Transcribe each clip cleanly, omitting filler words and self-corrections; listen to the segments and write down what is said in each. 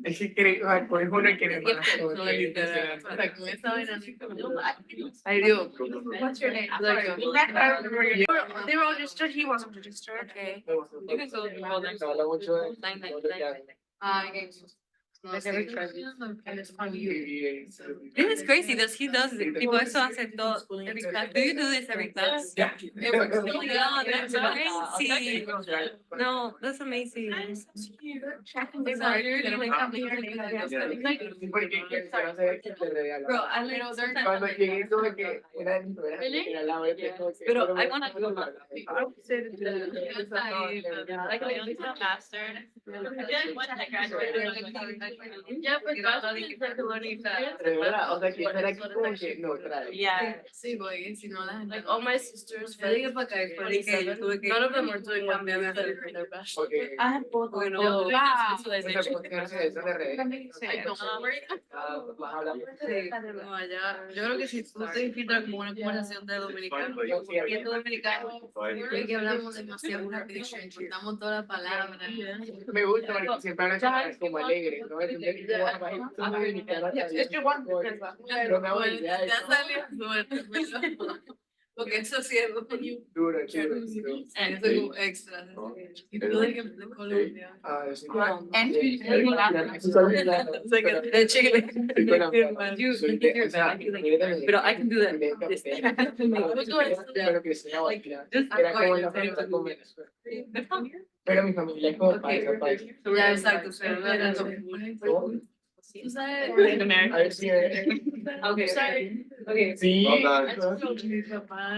Es que quiere, por eso no quiere más. I do. What's your name? Like, They were all registered. He wasn't registered. okay. You can go through all that. Habla mucho de 999. Like every and it's on you. This is crazy that he does it. People eso hace todo every class. Do you do this every class? Yeah. Oh my God, that's crazy. No, that's amazing. Bro, I like Cuando llegué tuve que era Really? era la vez que tuve que- Pero I wanna go. I would say that Like a master. yeah, but that's like learning fast. De verdad, o sea que estar aquí como que no trae. Yeah. Sí, boy, si no, like all my sisters, Yo llegué para acá y fue de que tuve que none of them are doing what they studied for their bachelor. Porque Bueno, Wow. esa cuestión de eso de redes. I don't worry. Más hablamos. No, allá, yo creo que si tú te infiltras como una conversación de dominicano, porque es dominicano, es que hablamos demasiado rápido, importamos todas las palabras. Me gusta porque siempre hablan como alegre, ¿no? Es que pero me hago idea de Ya eso. salió porque eso sí es Duro, duro. eso como extra. Y tú de Colombia. Ah, sí. De Chile. Pero I can do that. Pero que sea era como la familia con Venezuela. Pero mi familia es como paisa. Ya, exacto. Tú sabes. A ver si Okay. Sorry. Okay. sí. Mi papá.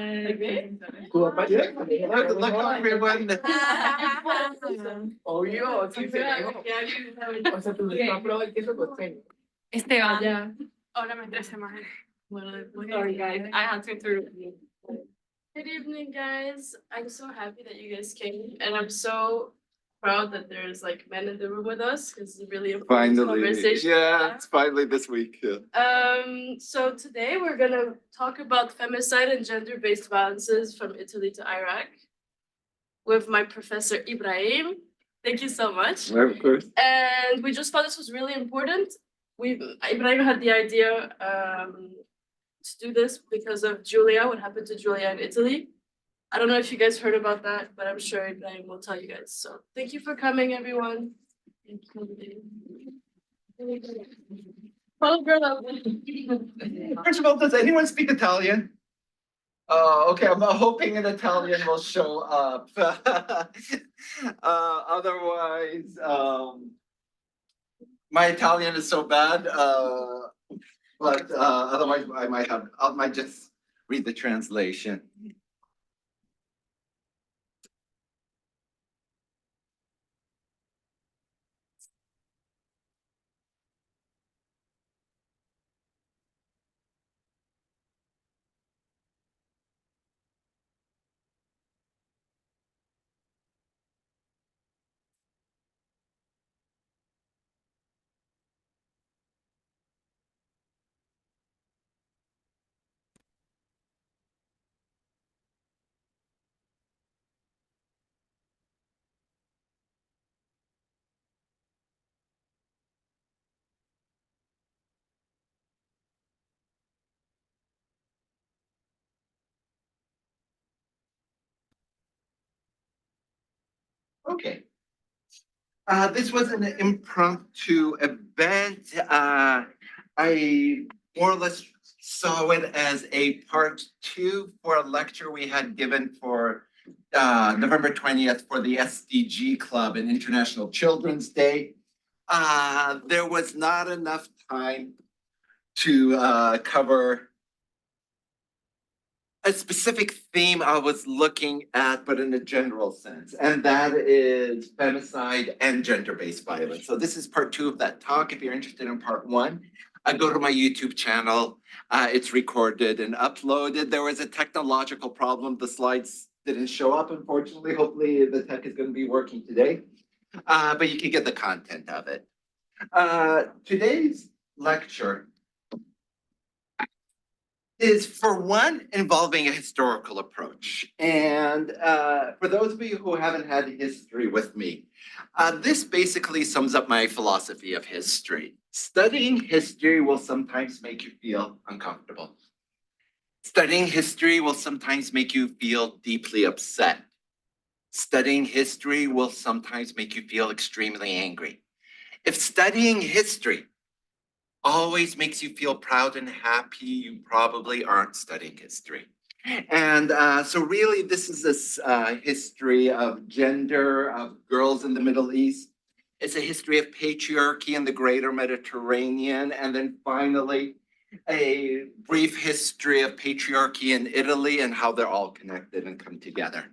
Tu papá ya. Look how everyone. Obvio, sí se o sea, tú no has probado el queso costeño. Esteban. Ya. Ahora me traes más. Bueno, después. Sorry guys, I had to through. Good evening, guys. I'm so happy that you guys came, and I'm so proud that there's like men in the room with us because it's a really important Finally, conversation. yeah, it's finally this week. Yeah. So today we're gonna talk about femicide and gender-based violences from Italy to Iraq with my professor Ibrahim. Thank you so much. Of course. And we just thought this was really important. Ibrahim had the idea to do this because of Julia, what happened to Julia in Italy. I don't know if you guys heard about that, but I'm sure Ibrahim will tell you guys. So thank you for coming, everyone. Thank you. Oh, girl. First of all, does anyone speak Italian? Okay, I'm hoping an Italian will show up. Otherwise, my Italian is so bad, but otherwise I might just read the translation. Okay. This was an impromptu event. I more or less saw it as a part 2 for a lecture we had given for November 20th for the SDG Club and International Children's Day. There was not enough time to cover a specific theme I was looking at, but in a general sense, and that is femicide and gender-based violence. So this is part 2 of that talk. If you're interested in part 1, go to my YouTube channel. It's recorded and uploaded. There was a technological problem. The slides didn't show up, unfortunately. Hopefully the tech is going to be working today, but you can get the content of it. Today's lecture is for one, involving a historical approach. And for those of you who haven't had history with me, this basically sums up my philosophy of history. Studying history will sometimes make you feel uncomfortable. Studying history will sometimes make you feel deeply upset. Studying history will sometimes make you feel extremely angry. If studying history always makes you feel proud and happy, you probably aren't studying history. And so really, this is this history of gender, of girls in the Middle East. It's a history of patriarchy in the greater Mediterranean. And then finally, a brief history of patriarchy in Italy and how they're all connected and come together.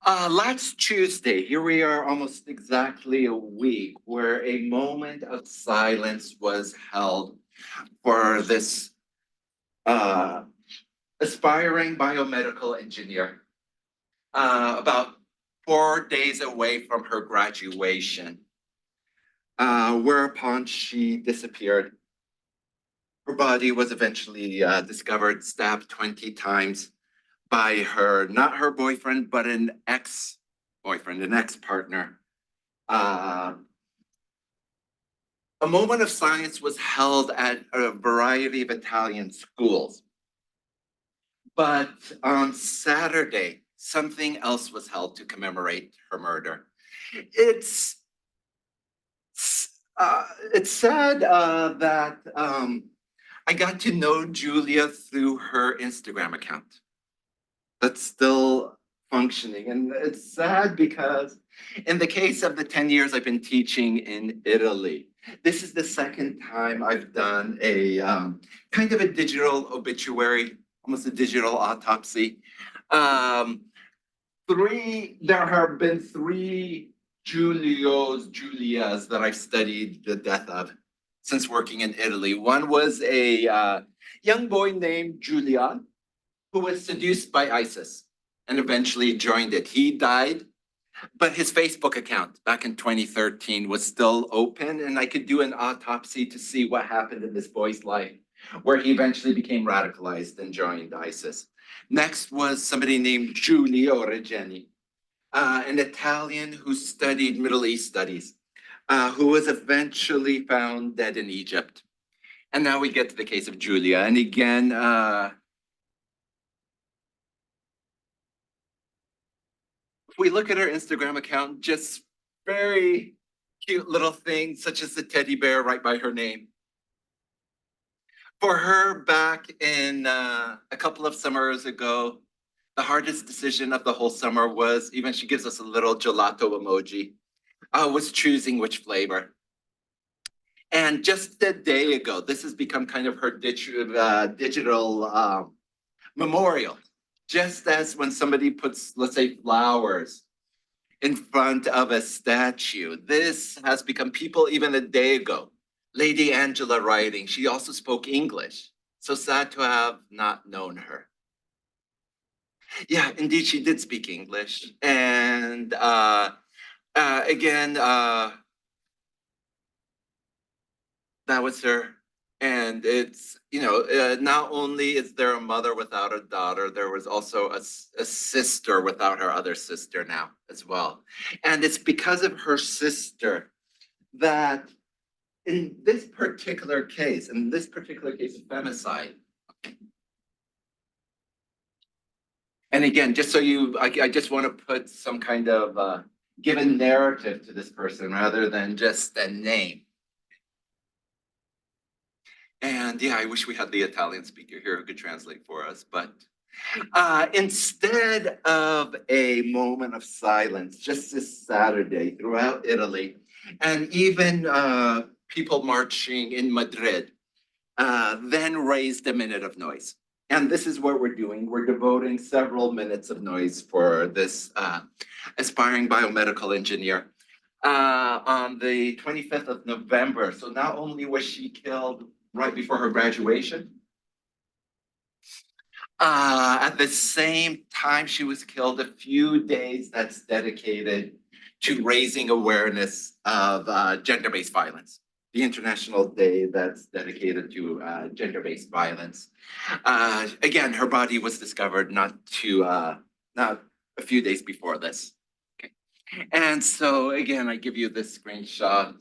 Last Tuesday, here we are almost exactly a week, where a moment of silence was held for this aspiring biomedical engineer, about 4 days away from her graduation, whereupon she disappeared. Her body was eventually discovered, stabbed 20 times by her, not her boyfriend, but an ex-boyfriend, an ex-partner. A moment of silence was held at a variety of Italian schools. But on Saturday, something else was held to commemorate her murder. It's sad that I got to know Julia through her Instagram account. That's still functioning. And it's sad because in the case of the 10 years I've been teaching in Italy, this is the second time I've done a kind of a digital obituary, almost a digital autopsy. There have been 3 Julias that I've studied the death of since working in Italy. One was a young boy named Julian, who was seduced by ISIS and eventually joined it. He died, but his Facebook account back in 2013 was still open, and I could do an autopsy to see what happened in this boy's life, where he eventually became radicalized and joined ISIS. Next was somebody named Giulio Regeni, an Italian who studied Middle East studies, who was eventually found dead in Egypt. And now we get to the case of Julia. And again, if we look at her Instagram account, just very cute little things, such as the teddy bear right by her name. For her, back in a couple of summers ago, the hardest decision of the whole summer was, even she gives us a little gelato emoji, was choosing which flavor. And just a day ago, this has become kind of her digital memorial. Just as when somebody puts, let's say, flowers in front of a statue, this has become people even a day ago. Lady Angela writing, she also spoke English. So sad to have not known her. Yeah, indeed, she did speak English. And again, that was her. And it's, not only is there a mother without a daughter, there was also a sister without her other sister now as well. And it's because of her sister that in this particular case of femicide, and again, just so I just want to put some kind of given narrative to this person rather than just a name. And yeah, I wish we had the Italian speaker here who could translate for us. But instead of a moment of silence, just this Saturday throughout Italy, and even people marching in Madrid, then raised a minute of noise. And this is what we're doing. We're devoting several minutes of noise for this aspiring biomedical engineer. On the 25th of November. So not only was she killed right before her graduation, at the same time she was killed, a few days that's dedicated to raising awareness of gender-based violence. the International Day that's dedicated to gender-based violence. Again, her body was discovered not a few days before this. Okay. And so again, I give you this screenshot.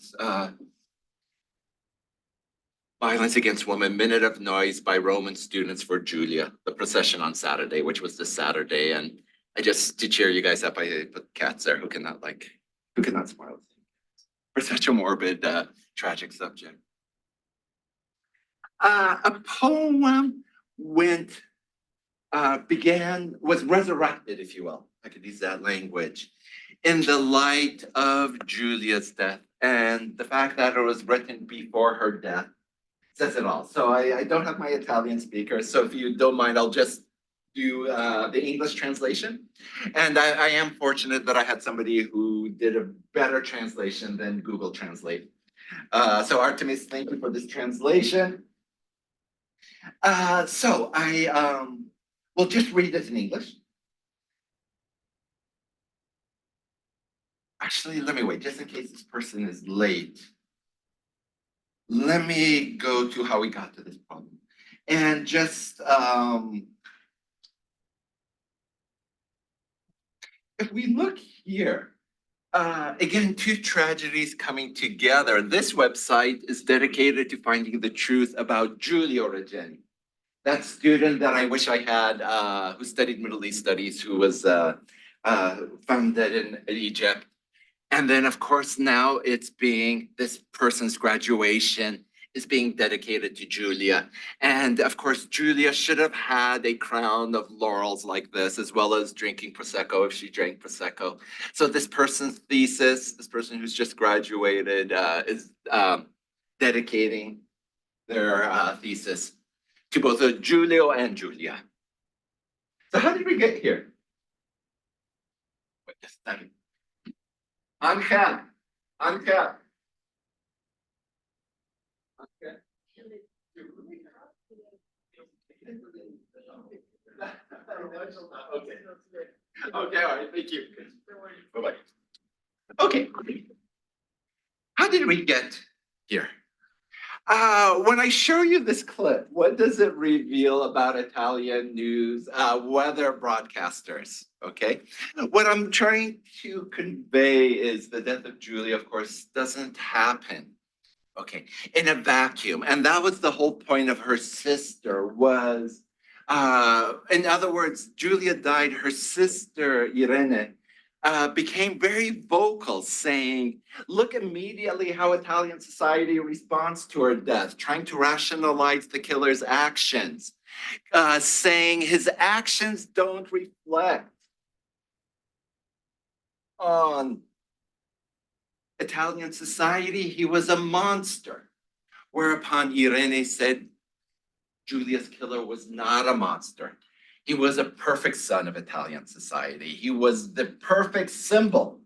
Violence Against Women, Minute of Noise by Roman Students for Julia, the procession on Saturday, which was this Saturday. And I just, to cheer you guys up, I put cats there who cannot smile for such a morbid, tragic subject. A poem was resurrected, if you will, I could use that language, in the light of Julia's death. And the fact that it was written before her death says it all. So I don't have my Italian speaker, so if you don't mind, I'll just do the English translation. And I am fortunate that I had somebody who did a better translation than Google Translate. So Artemis, thank you for this translation. So I will just read this in English. Actually, let me wait, just in case this person is late. Let me go to how we got to this problem. And just, if we look here, again, two tragedies coming together. This website is dedicated to finding the truth about Giulio Regeni, that student that I wish I had, who studied Middle East studies, who was founded in Egypt. And then, of course, now this person's graduation is being dedicated to Julia. And of course, Julia should have had a crown of laurels like this, as well as drinking Prosecco if she drank Prosecco. So this person's thesis, this person who's just graduated, is dedicating their thesis to both Giulio and Julia. So how did we get here? Wait just a second. Angel. Okay. Okay, all right, thank you. Bye-bye. Okay. How did we get here? When I show you this clip, what does it reveal about Italian news, weather broadcasters? Okay. What I'm trying to convey is the death of Julia, of course, doesn't happen, okay, in a vacuum. And that was the whole point of her sister was, in other words, Julia died, her sister, Irene, became very vocal, saying, look immediately how Italian society responds to her death, trying to rationalize the killer's actions, saying his actions don't reflect on Italian society. He was a monster. Whereupon Irene said, Julia's killer was not a monster. He was a perfect son of Italian society. He was the perfect symbol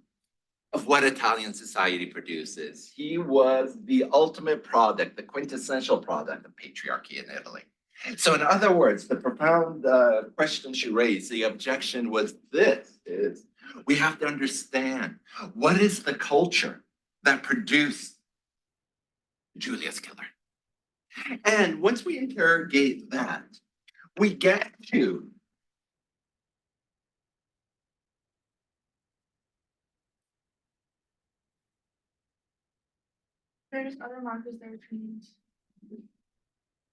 of what Italian society produces. He was the ultimate product, the quintessential product of patriarchy in Italy. So in other words, the profound question she raised, the objection was this, is we have to understand what is the culture that produced Julia's killer. And once we interrogate that, we get to There's other markers there between.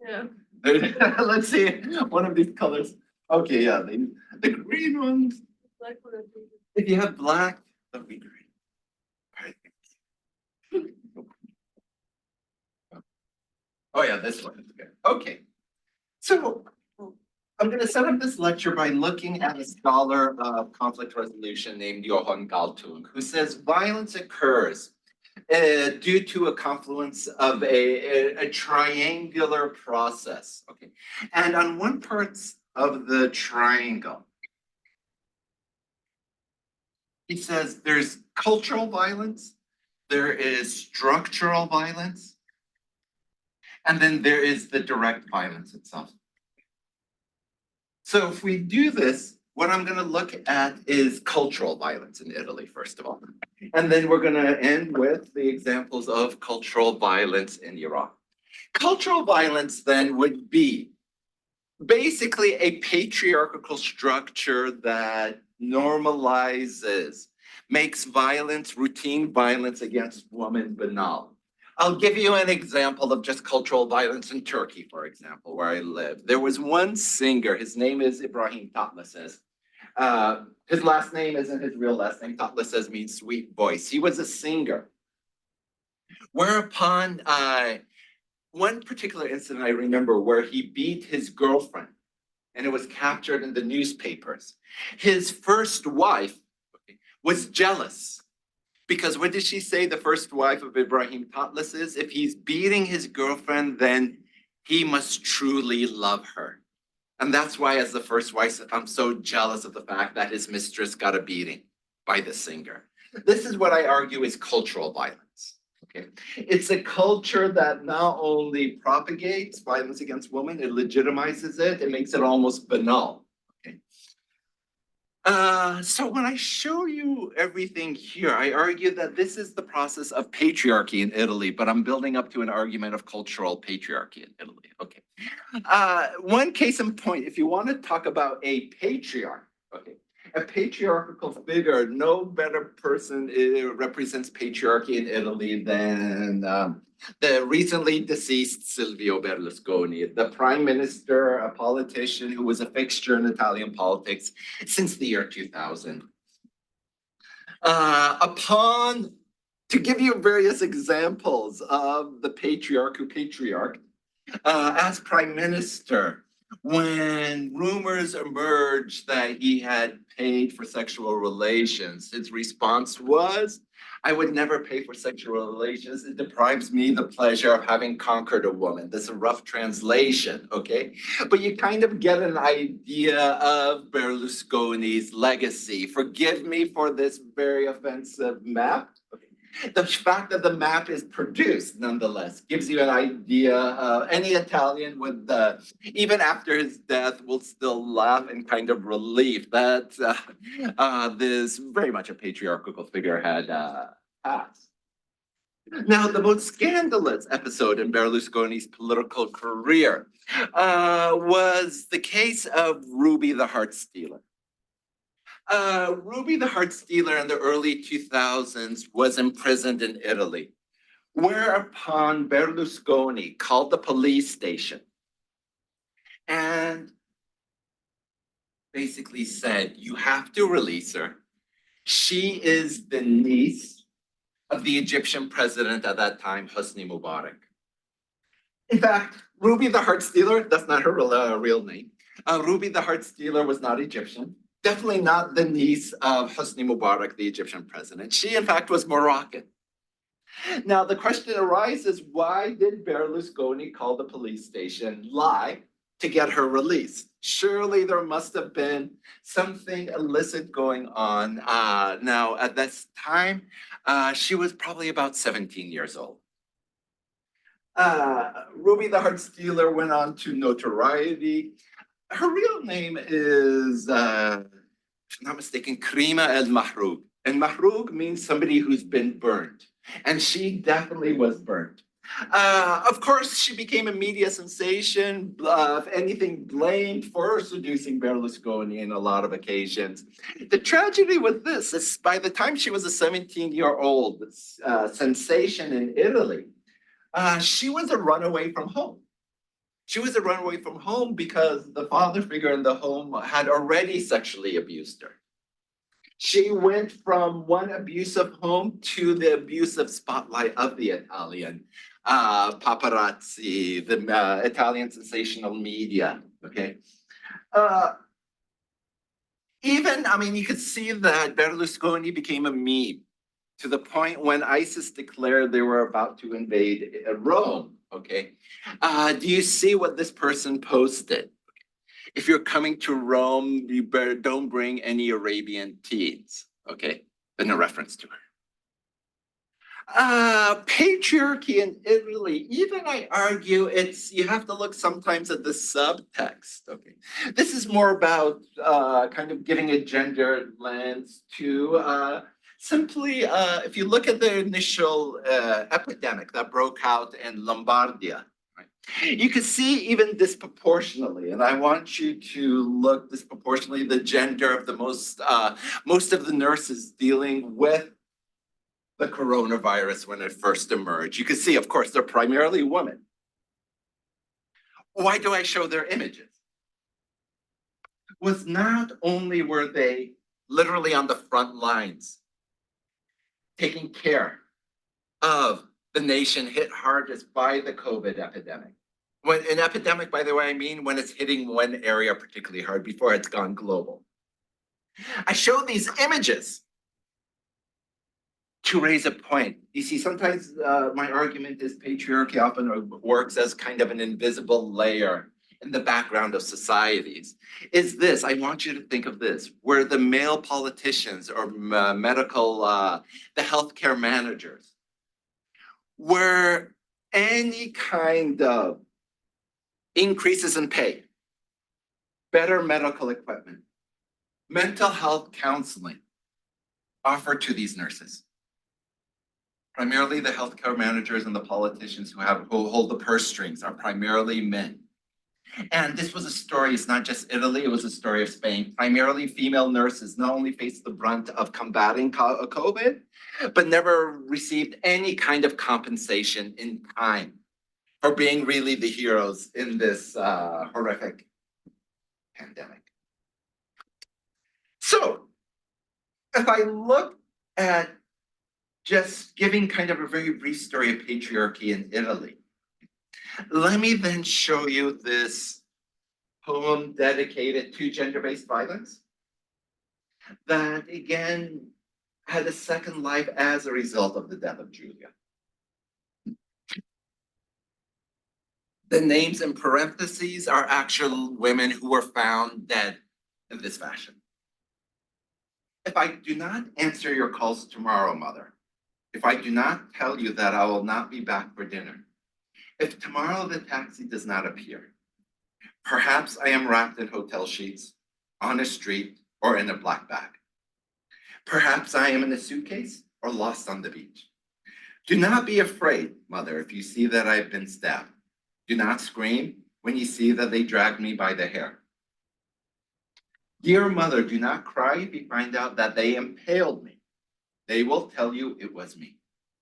Yeah. let's see one of these colors. Okay, yeah, the green ones. Black would have been- If you have black, that'll be green. All right. Oh yeah, this one is good. Okay. So I'm going to set up this lecture by looking at a scholar of conflict resolution named Johann Galtung, who says violence occurs due to a confluence of a triangular process. Okay. And on one part of the triangle, he says there's cultural violence, there is structural violence, and then there is the direct violence itself. So if we do this, what I'm gonna look at is cultural violence in Italy, first of all. And then we're gonna end with the examples of cultural violence in Iran. Cultural violence then would be basically a patriarchal structure that normalizes, makes violence, routine violence against women banal. I'll give you an example of just cultural violence in Turkey, for example, where I live. There was one singer, his name is Ibrahim Tatlıses. His last name isn't his real last name. Tatlıses means sweet voice. He was a singer. Whereupon, one particular incident I remember where he beat his girlfriend, and it was captured in the newspapers. His first wife was jealous. Because what did she say, the first wife of Ibrahim Tatlıses? If he's beating his girlfriend, then he must truly love her. And that's why, as the first wife, I'm so jealous of the fact that his mistress got a beating by the singer. This is what I argue is cultural violence. Okay, it's a culture that not only propagates violence against women, it legitimizes it, it makes it almost banal. So when I show you everything here, I argue that this is the process of patriarchy in Italy, but I'm building up to an argument of cultural patriarchy in Italy. Okay. One case in point, if you want to talk about a patriarch, okay, a patriarchal figure, no better person represents patriarchy in Italy than the recently deceased Silvio Berlusconi, the prime minister, a politician who was a fixture in Italian politics since the year 2000. To give you various examples of the patriarch, as prime minister, when rumors emerged that he had paid for sexual relations, his response was, I would never pay for sexual relations. It deprives me the pleasure of having conquered a woman. This is a rough translation, okay? But you kind of get an idea of Berlusconi's legacy. Forgive me for this very offensive map. The fact that the map is produced, nonetheless, gives you an idea. Any Italian would, even after his death, will still laugh in kind of relief that this very much a patriarchal figure had passed. Now, the most scandalous episode in Berlusconi's political career was the case of Ruby the Heart Stealer. Ruby the Heart Stealer in the early 2000s was imprisoned in Italy, whereupon Berlusconi called the police station and basically said, you have to release her. She is the niece of the Egyptian president at that time, Hosni Mubarak. In fact, Ruby the Heart Stealer, that's not her real name. Ruby the Heart Stealer was not Egyptian. Definitely not the niece of Hosni Mubarak, the Egyptian president. She, in fact, was Moroccan. Now, the question arises, why did Berlusconi call the police station, lie, to get her released? Surely there must have been something illicit going on. Now, at this time, she was probably about 17 years old. Ruby the Heart Stealer went on to notoriety. Her real name is, if I'm not mistaken, Karima El-Mahroug. And Mahroug means somebody who's been burned. And she definitely was burned. Of course, she became a media sensation, if anything, blamed for seducing Berlusconi in a lot of occasions. The tragedy with this is by the time she was a 17-year-old sensation in Italy, she was a runaway from home. She was a runaway from home because the father figure in the home had already sexually abused her. She went from one abusive home to the abusive spotlight of the Italian paparazzi, the Italian sensational media, okay? You could see that Berlusconi became a meme to the point when ISIS declared they were about to invade Rome, okay? Do you see what this person posted? If you're coming to Rome, you better don't bring any Arabian teens, okay? In a reference to her. Patriarchy in Italy, even I argue you have to look sometimes at the subtext, okay? This is more about kind of giving a gendered lens to simply, if you look at the initial epidemic that broke out in Lombardia, right? You can see even disproportionately, and I want you to look disproportionately the gender of the most of the nurses dealing with the coronavirus when it first emerged. You can see, of course, they're primarily women. Why do I show their images? Was not only were they literally on the front lines, taking care of the nation hit hardest by the COVID epidemic. When an epidemic, by the way, I mean when it's hitting one area particularly hard before it's gone global. I show these images to raise a point. You see, sometimes my argument is patriarchy often works as kind of an invisible layer in the background of societies. Is this, I want you to think of this, where the male politicians or medical, the healthcare managers, where any kind of increases in pay, better medical equipment, mental health counseling offered to these nurses. Primarily the healthcare managers and the politicians who hold the purse strings are primarily men. And this was a story, it's not just Italy, it was a story of Spain. Primarily female nurses not only faced the brunt of combating COVID, but never received any kind of compensation in time for being really the heroes in this horrific pandemic. So, if I look at just giving kind of a very brief story of patriarchy in Italy, let me then show you this poem dedicated to gender-based violence that again had a second life as a result of the death of Julia. The names in parentheses are actual women who were found dead in this fashion. If I do not answer your calls tomorrow, mother, if I do not tell you that I will not be back for dinner, if tomorrow the taxi does not appear, perhaps I am wrapped in hotel sheets, on a street, or in a black bag. Perhaps I am in a suitcase or lost on the beach. Do not be afraid, mother, if you see that I've been stabbed. Do not scream when you see that they dragged me by the hair. Dear mother, do not cry if you find out that they impaled me. They will tell you it was me,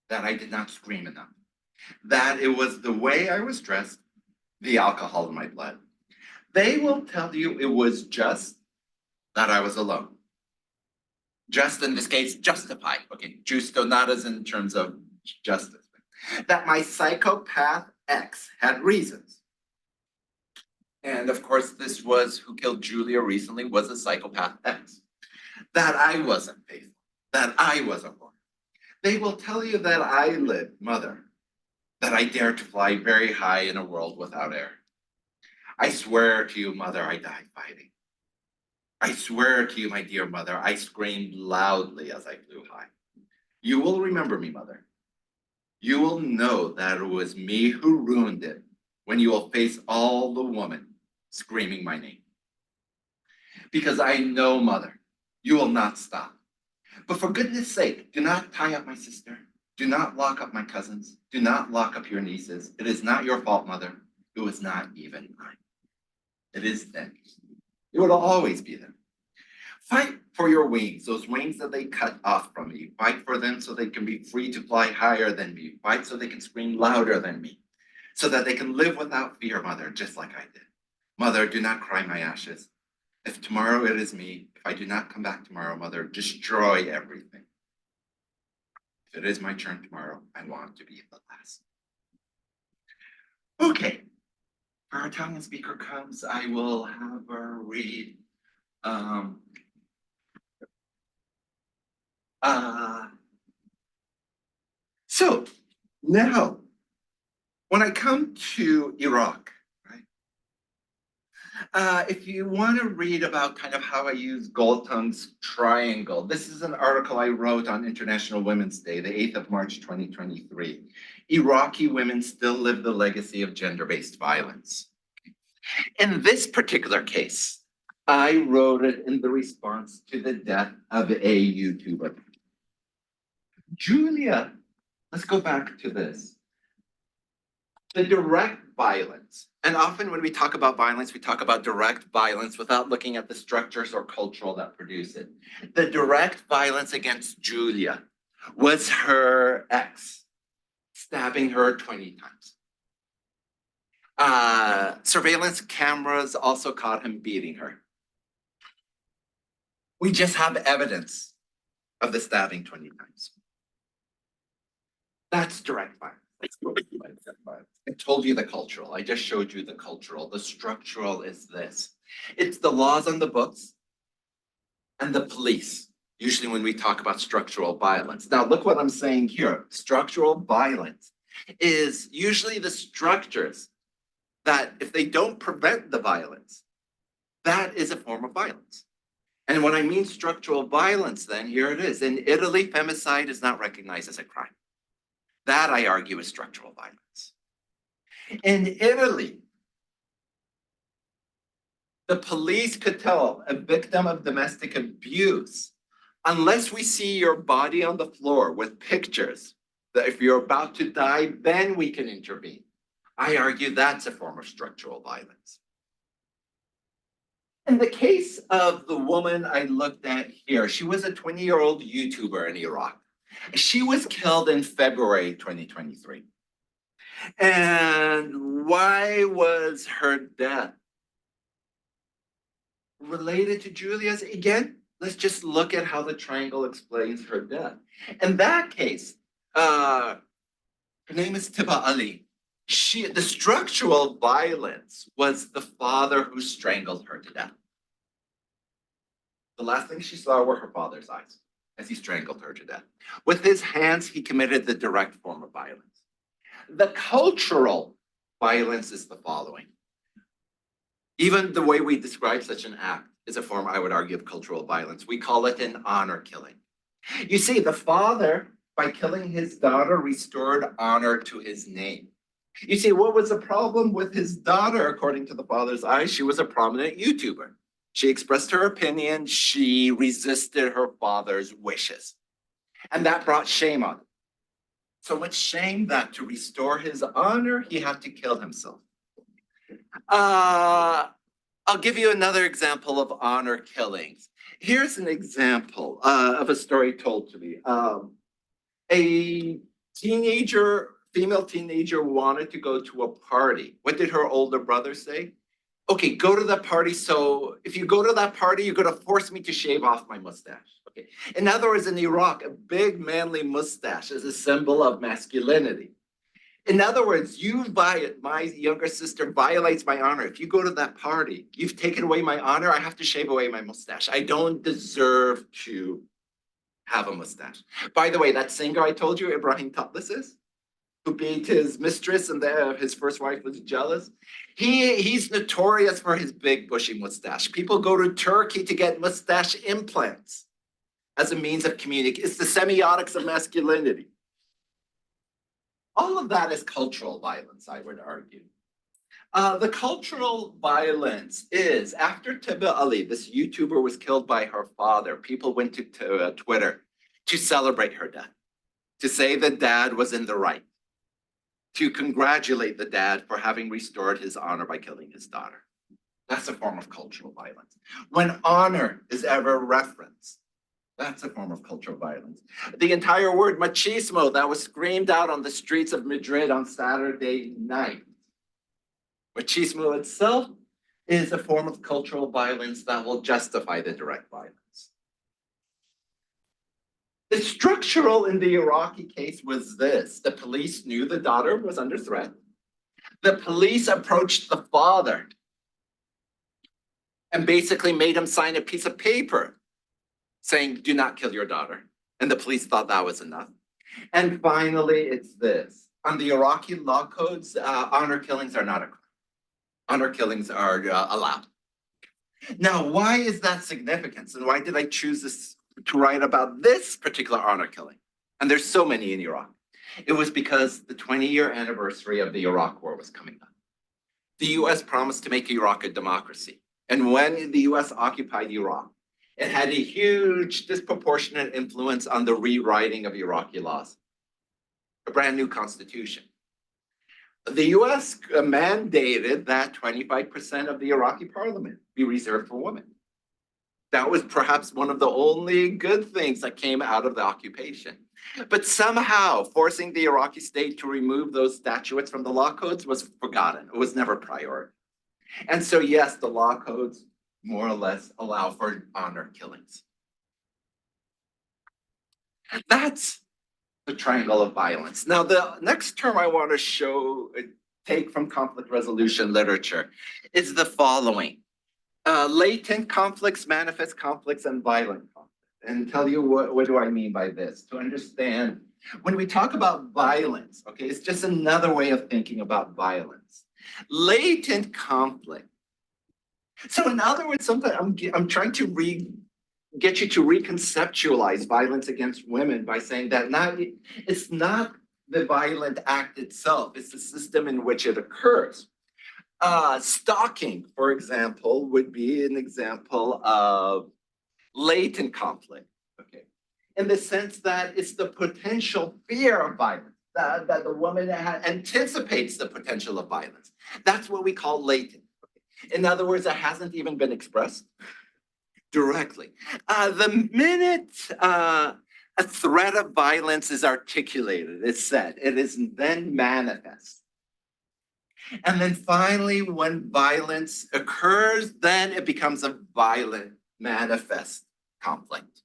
that I did not scream enough, that it was the way I was dressed, the alcohol in my blood. They will tell you it was just that I was alone. Just in this case, justified. Okay, justo, not as in terms of justice. That my psychopath ex had reasons. And of course, this was who killed Julia recently was a psychopath ex. That I wasn't faithful, that I was a whore. They will tell you that I lived, mother, that I dared to fly very high in a world without air. I swear to you, mother, I died fighting. I swear to you, my dear mother, I screamed loudly as I flew high. You will remember me, mother. You will know that it was me who ruined it when you will face all the women screaming my name. Because I know, mother, you will not stop. But for goodness sake, do not tie up my sister. Do not lock up my cousins. Do not lock up your nieces. It is not your fault, mother. It was not even mine. It is them. It will always be them. Fight for your wings, those wings that they cut off from me. Fight for them so they can be free to fly higher than me. Fight so they can scream louder than me. So that they can live without fear, mother, just like I did. Mother, do not cry my ashes. If tomorrow it is me, if I do not come back tomorrow, mother, destroy everything. If it is my turn tomorrow, I want to be the last. Okay. Our Italian speaker comes, I will have her read so now, when I come to Iraq, right, If you want to read about kind of how I use Galton's triangle, this is an article I wrote on International Women's Day, the 8th of March, 2023. Iraqi women still live the legacy of gender-based violence. In this particular case, I wrote it in the response to the death of a YouTuber. Julia, let's go back to this. The direct violence, and often when we talk about violence, we talk about direct violence without looking at the structures or cultural that produce it. The direct violence against Julia was her ex stabbing her 20 times. Surveillance cameras also caught him beating her. We just have evidence of the stabbing 20 times. That's direct violence. I told you the cultural. I just showed you the cultural. The structural is this. It's the laws on the books and the police, usually when we talk about structural violence. Now, look what I'm saying here. Structural violence is usually the structures that, if they don't prevent the violence, that is a form of violence. And when I mean structural violence, then here it is. In Italy, femicide is not recognized as a crime. That, I argue, is structural violence. In Italy, the police could tell a victim of domestic abuse, unless we see your body on the floor with pictures, that if you're about to die, then we can intervene. I argue that's a form of structural violence. In the case of the woman I looked at here, she was a 20-year-old YouTuber in Iraq. She was killed in February 2023. And why was her death related to Julia's? Again, let's just look at how the triangle explains her death. In that case, her name is Tiba Ali. The structural violence was the father who strangled her to death. The last thing she saw were her father's eyes as he strangled her to death. With his hands, he committed the direct form of violence. The cultural violence is the following. Even the way we describe such an act is a form, I would argue, of cultural violence. We call it an honor killing. You see, the father, by killing his daughter, restored honor to his name. You see, what was the problem with his daughter, according to the father's eyes? She was a prominent YouTuber. She expressed her opinion. She resisted her father's wishes. And that brought shame on him. So much shame that to restore his honor, he had to kill himself. I'll give you another example of honor killings. Here's an example of a story told to me. A female teenager wanted to go to a party. What did her older brother say? Okay, go to that party. So if you go to that party, you're going to force me to shave off my mustache. Okay. In other words, in Iraq, a big manly mustache is a symbol of masculinity. In other words, my younger sister violates my honor. If you go to that party, you've taken away my honor. I have to shave away my mustache. I don't deserve to have a mustache. By the way, that singer I told you, Ibrahim Tatlis, who beat his mistress and his first wife was jealous. He's notorious for his big bushy mustache. People go to Turkey to get mustache implants as a means of communication. It's the semiotics of masculinity. All of that is cultural violence, I would argue. The cultural violence is, after Tiba Ali, this YouTuber was killed by her father, people went to Twitter to celebrate her death, to say that dad was in the right, to congratulate the dad for having restored his honor by killing his daughter. That's a form of cultural violence. When honor is ever referenced, that's a form of cultural violence. The entire word machismo that was screamed out on the streets of Madrid on Saturday night. Machismo itself is a form of cultural violence that will justify the direct violence. The structural in the Iraqi case was this. The police knew the daughter was under threat. The police approached the father and basically made him sign a piece of paper saying, do not kill your daughter. And the police thought that was enough. And finally, it's this. On the Iraqi law codes, honor killings are not a crime. honor killings are allowed. Now, why is that significant? And why did I choose this to write about this particular honor killing? And there's so many in Iraq. It was because the 20-year anniversary of the Iraq War was coming up. The US promised to make Iraq a democracy. And when the US occupied Iraq, it had a huge disproportionate influence on the rewriting of Iraqi laws, a brand new constitution. The US mandated that 25% of the Iraqi parliament be reserved for women. That was perhaps one of the only good things that came out of the occupation. But somehow forcing the Iraqi state to remove those statutes from the law codes was forgotten. It was never priority. And so, yes, the law codes more or less allow for honor killings. That's the triangle of violence. Now, the next term I want to take from conflict resolution literature is the following. Latent conflicts, manifest conflicts, and violent conflicts. And tell you what do I mean by this? To understand, when we talk about violence, okay, it's just another way of thinking about violence. Latent conflict. So in other words, sometimes I'm trying to get you to reconceptualize violence against women by saying that it's not the violent act itself, it's the system in which it occurs. Stalking, for example, would be an example of latent conflict, okay? In the sense that it's the potential fear of violence, that the woman anticipates the potential of violence. That's what we call latent. Okay? In other words, it hasn't even been expressed directly. The minute a threat of violence is articulated, it's said, it is then manifest. And then finally, when violence occurs, then it becomes a violent manifest conflict.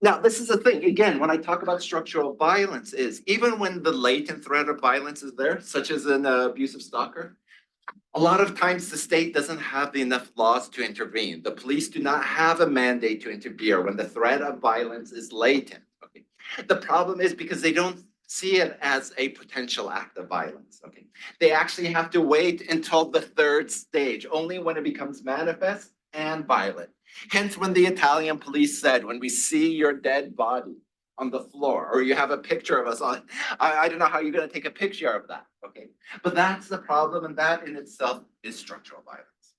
Now, this is the thing, again, when I talk about structural violence is, even when the latent threat of violence is there, such as an abusive stalker, a lot of times the state doesn't have enough laws to intervene. The police do not have a mandate to interfere when the threat of violence is latent. Okay? The problem is because they don't see it as a potential act of violence. Okay, they actually have to wait until the third stage, only when it becomes manifest and violent. Hence, when the Italian police said, when we see your dead body on the floor, or you have a picture of us on, I don't know how you're going to take a picture of that. Okay, but that's the problem, and that in itself is structural violence.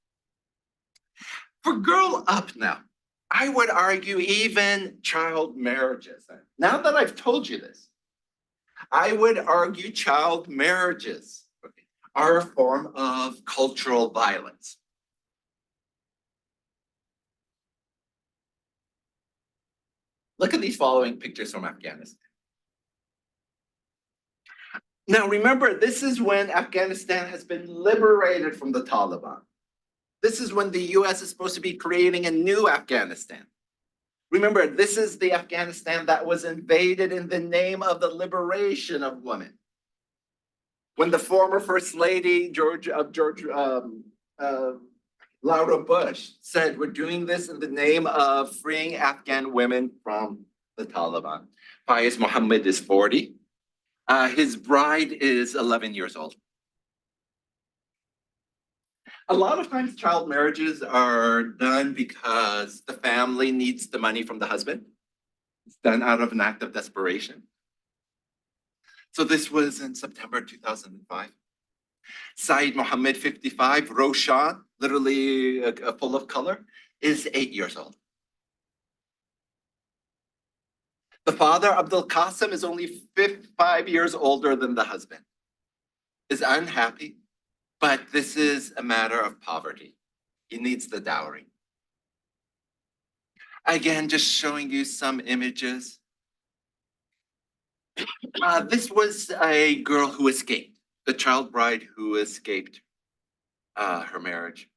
For Girl Up now, I would argue even child marriages. Now that I've told you this, I would argue child marriages are a form of cultural violence. Look at these following pictures from Afghanistan. Now remember, this is when Afghanistan has been liberated from the Taliban. This is when the US is supposed to be creating a new Afghanistan. Remember, this is the Afghanistan that was invaded in the name of the liberation of women. When the former First Lady, Laura Bush, said, we're doing this in the name of freeing Afghan women from the Taliban. Faiz Muhammad is 40. His bride is 11 years old. A lot of times child marriages are done because the family needs the money from the husband. It's done out of an act of desperation. So this was in September 2005. Saeed Mohammed, 55, Roshan, literally full of color, is 8 years old. The father, Abdul Qasim, is only 5 years older than the husband, is unhappy. But this is a matter of poverty. He needs the dowry. Again, just showing you some images. This was a girl who escaped, the child bride who escaped her marriage.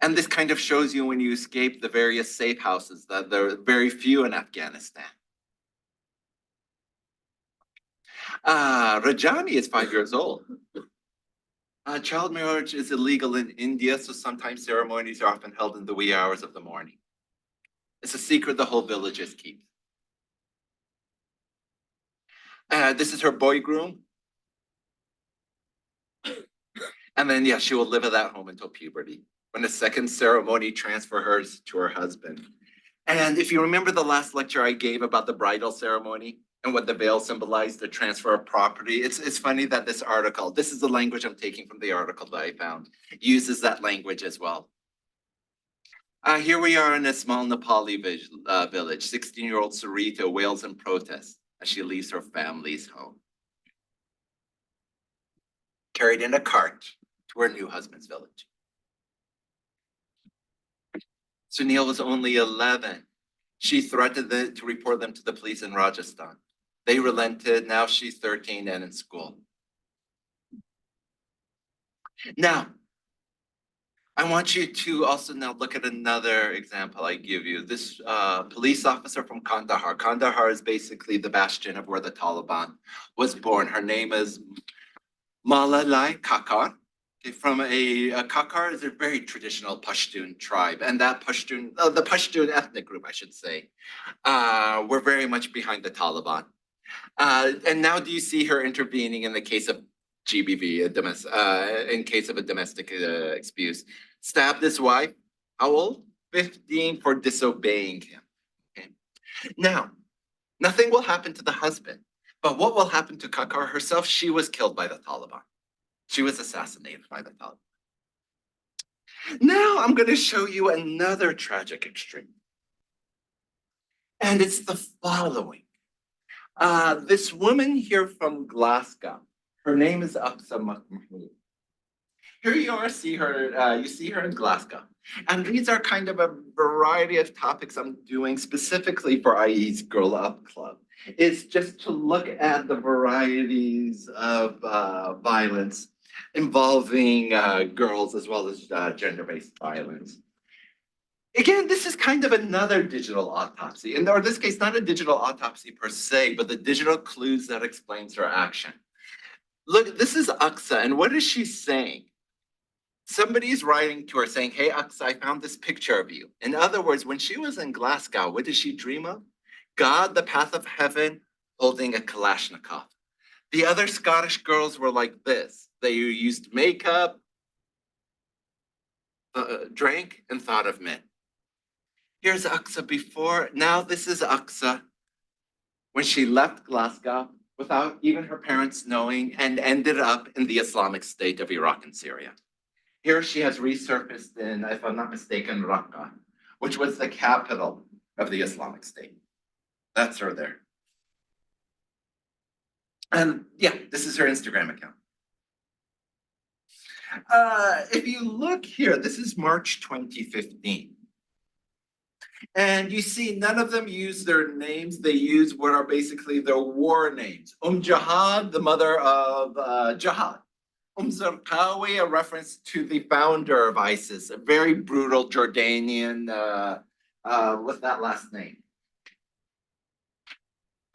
And this kind of shows you when you escape the various safe houses, that there are very few in Afghanistan. Rajani is 5 years old. Child marriage is illegal in India, so sometimes ceremonies are often held in the wee hours of the morning. It's a secret the whole village keeps. This is her boy groom. And then, yeah, she will live at that home until puberty, when the second ceremony transfer her to her husband. And if you remember the last lecture I gave about the bridal ceremony and what the veil symbolized, the transfer of property, it's funny that this article, this is the language I'm taking from the article that I found, uses that language as well. Here we are in a small Nepali village. 16-year-old Sarita wails in protest as she leaves her family's home. Carried in a cart to her new husband's village. Sunil was only 11. She threatened to report them to the police in Rajasthan. They relented. Now she's 13 and in school. Now, I want you to also now look at another example I give you. This police officer from Kandahar. Kandahar is basically the bastion of where the Taliban was born. Her name is Malalai Kakar. From Kakar is a very traditional Pashtun tribe, and that the Pashtun ethnic group, I should say, were very much behind the Taliban. And now do you see her intervening in the case of GBV, in case of a domestic abuse? Stabbed his wife, how old? 15, for disobeying him. Okay. Now, nothing will happen to the husband, but what will happen to Kakar herself? She was killed by the Taliban. She was assassinated by the Taliban. Now I'm going to show you another tragic extreme. And it's the following. This woman here from Glasgow, her name is Aqsa Mahmood. Here you are, you see her in Glasgow. And these are kind of a variety of topics I'm doing specifically for IE's Girl Up Club. It's just to look at the varieties of violence involving girls as well as gender-based violence. Again, this is kind of another digital autopsy, or in this case, not a digital autopsy per se, but the digital clues that explains her action. Look, this is Aqsa, and what is she saying? Somebody's writing to her saying, hey, Aqsa, I found this picture of you. In other words, when she was in Glasgow, what did she dream of? God, the path of heaven, holding a Kalashnikov. The other Scottish girls were like this. They used makeup, drank, and thought of men. Here's Aqsa before. Now this is Aqsa when she left Glasgow without even her parents knowing and ended up in the Islamic State of Iraq and Syria. Here she has resurfaced in, if I'm not mistaken, Raqqa, which was the capital of the Islamic State. That's her there. And yeah, this is her Instagram account. If you look here, this is March 2015. And you see, none of them use their names. They use what are basically their war names. Jihad, the mother of Jihad. Zarqawi, a reference to the founder of ISIS, a very brutal Jordanian with that last name.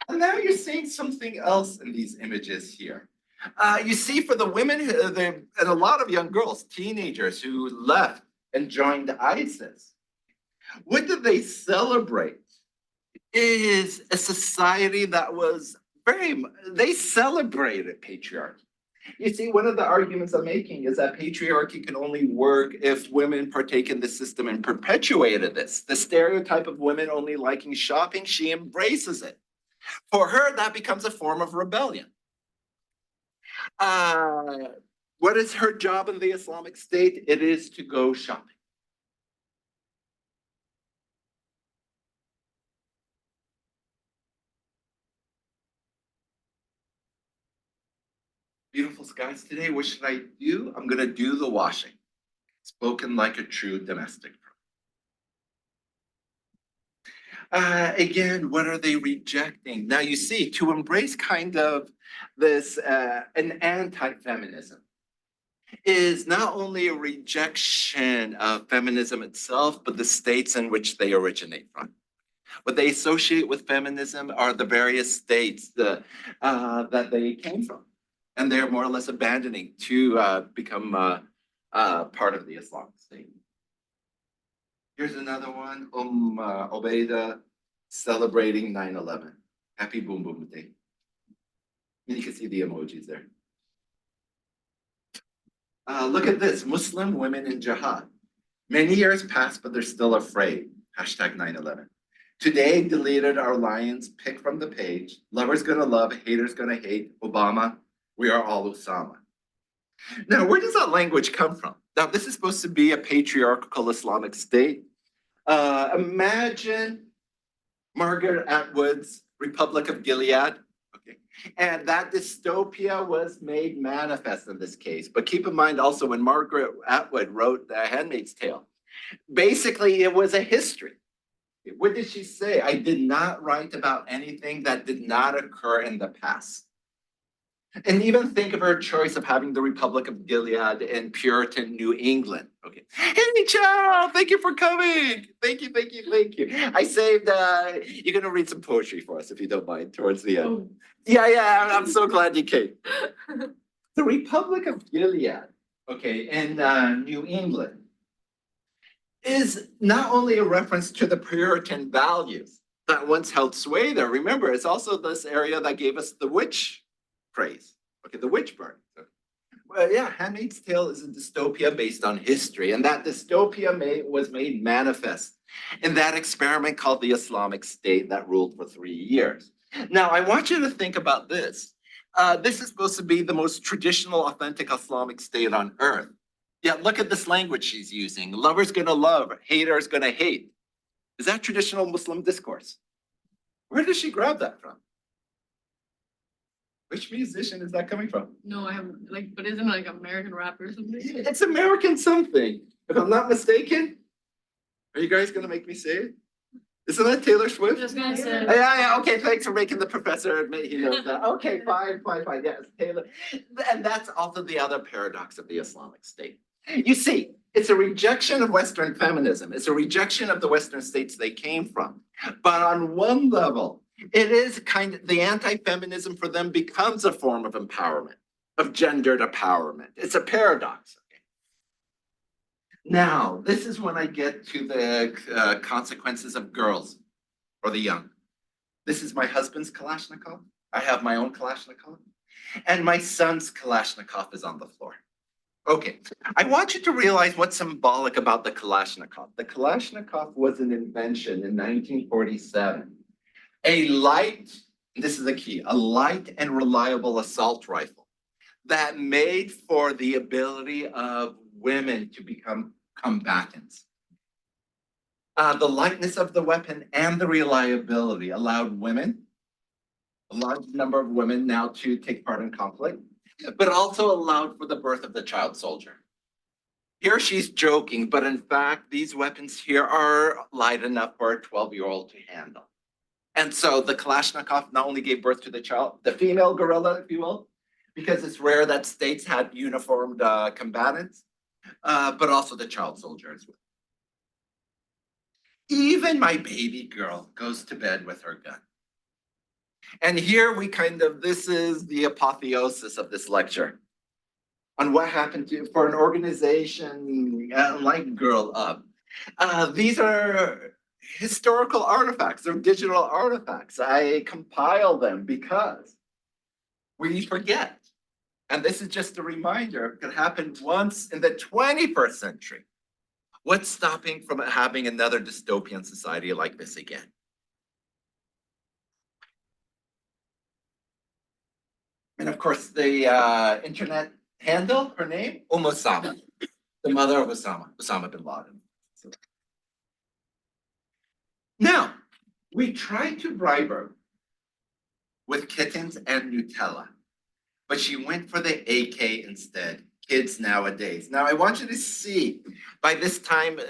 And now you're seeing something else in these images here. You see, for the women, and a lot of young girls, teenagers who left and joined ISIS, what did they celebrate? Is a society that was they celebrated patriarchy. You see, one of the arguments I'm making is that patriarchy can only work if women partake in the system and perpetuated this. The stereotype of women only liking shopping, she embraces it. For her, that becomes a form of rebellion. What is her job in the Islamic State? It is to go shopping. Beautiful skies today. What should I do? I'm going to do the washing. Spoken like a true domestic. Again, what are they rejecting? Now you see, to embrace kind of this, an anti-feminism is not only a rejection of feminism itself, but the states in which they originate from. What they associate with feminism are the various states that they came from. And they're more or less abandoning to become part of the Islamic State. Here's another one, Obeida celebrating 9/11. Happy Boom Boom Day. And you can see the emojis there. Look at this, Muslim women in jihad. Many years passed, but they're still afraid. Hashtag 9/11. Today, deleted our lions, pick from the page. Lovers gonna love, haters gonna hate. Obama, we are all Osama. Now, where does that language come from? Now, this is supposed to be a patriarchal Islamic state. Imagine Margaret Atwood's Republic of Gilead. Okay. And that dystopia was made manifest in this case. But keep in mind also when Margaret Atwood wrote The Handmaid's Tale, basically it was a history. What did she say? I did not write about anything that did not occur in the past. And even think of her choice of having the Republic of Gilead in Puritan New England. Okay. Hey, child, thank you for coming. Thank you, thank you, thank you. I saved, you're going to read some poetry for us if you don't mind towards the end. Oh. Yeah, I'm so glad you came. The Republic of Gilead, okay, in New England is not only a reference to the Puritan values that once held sway there. Remember, it's also this area that gave us the witch craze. Okay, the witch burn. Well, yeah, Handmaid's Tale is a dystopia based on history, and that dystopia was made manifest in that experiment called the Islamic State that ruled for 3 years. Now, I want you to think about this. This is supposed to be the most traditional, authentic Islamic state on earth. Yet look at this language she's using. Lover's gonna love, hater's gonna hate. Is that traditional Muslim discourse? Where does she grab that from? Which musician is that coming from? No, I haven't, like, but isn't it like American rap or something? It's American something, if I'm not mistaken. Are you guys gonna make me say it? Isn't that Taylor Swift? Just gonna say. Yeah, okay, thanks for making the professor admit he knows that. Okay, fine, yes, Taylor. And that's also the other paradox of the Islamic State. You see, it's a rejection of Western feminism. It's a rejection of the Western states they came from. But on one level, it is kind of the anti-feminism for them becomes a form of empowerment, of gendered empowerment. It's a paradox. Now, this is when I get to the consequences of girls or the young. This is my husband's Kalashnikov. I have my own Kalashnikov. And my son's Kalashnikov is on the floor. Okay, I want you to realize what's symbolic about the Kalashnikov. The Kalashnikov was an invention in 1947. A light, this is the key, a light and reliable assault rifle that made for the ability of women to become combatants. The lightness of the weapon and the reliability allowed women, a large number of women now to take part in conflict, but also allowed for the birth of the child soldier. Here she's joking, but in fact, these weapons here are light enough for a 12-year-old to handle. And so the Kalashnikov not only gave birth to the child, the female guerrilla, if you will, because it's rare that states had uniformed combatants, but also the child soldier as well. Even my baby girl goes to bed with her gun. And here we this is the apotheosis of this lecture on what happened for an organization like Girl Up. These are historical artifacts, they're digital artifacts. I compile them because we forget. And this is just a reminder, it could happen once in the 21st century. What's stopping from having another dystopian society like this again? And of course, the internet handle, her name, Osama, the mother of Osama bin Laden. So. Now, we tried to bribe her with kittens and Nutella, but she went for the AK instead. Kids nowadays. Now, I want you to see, by this time,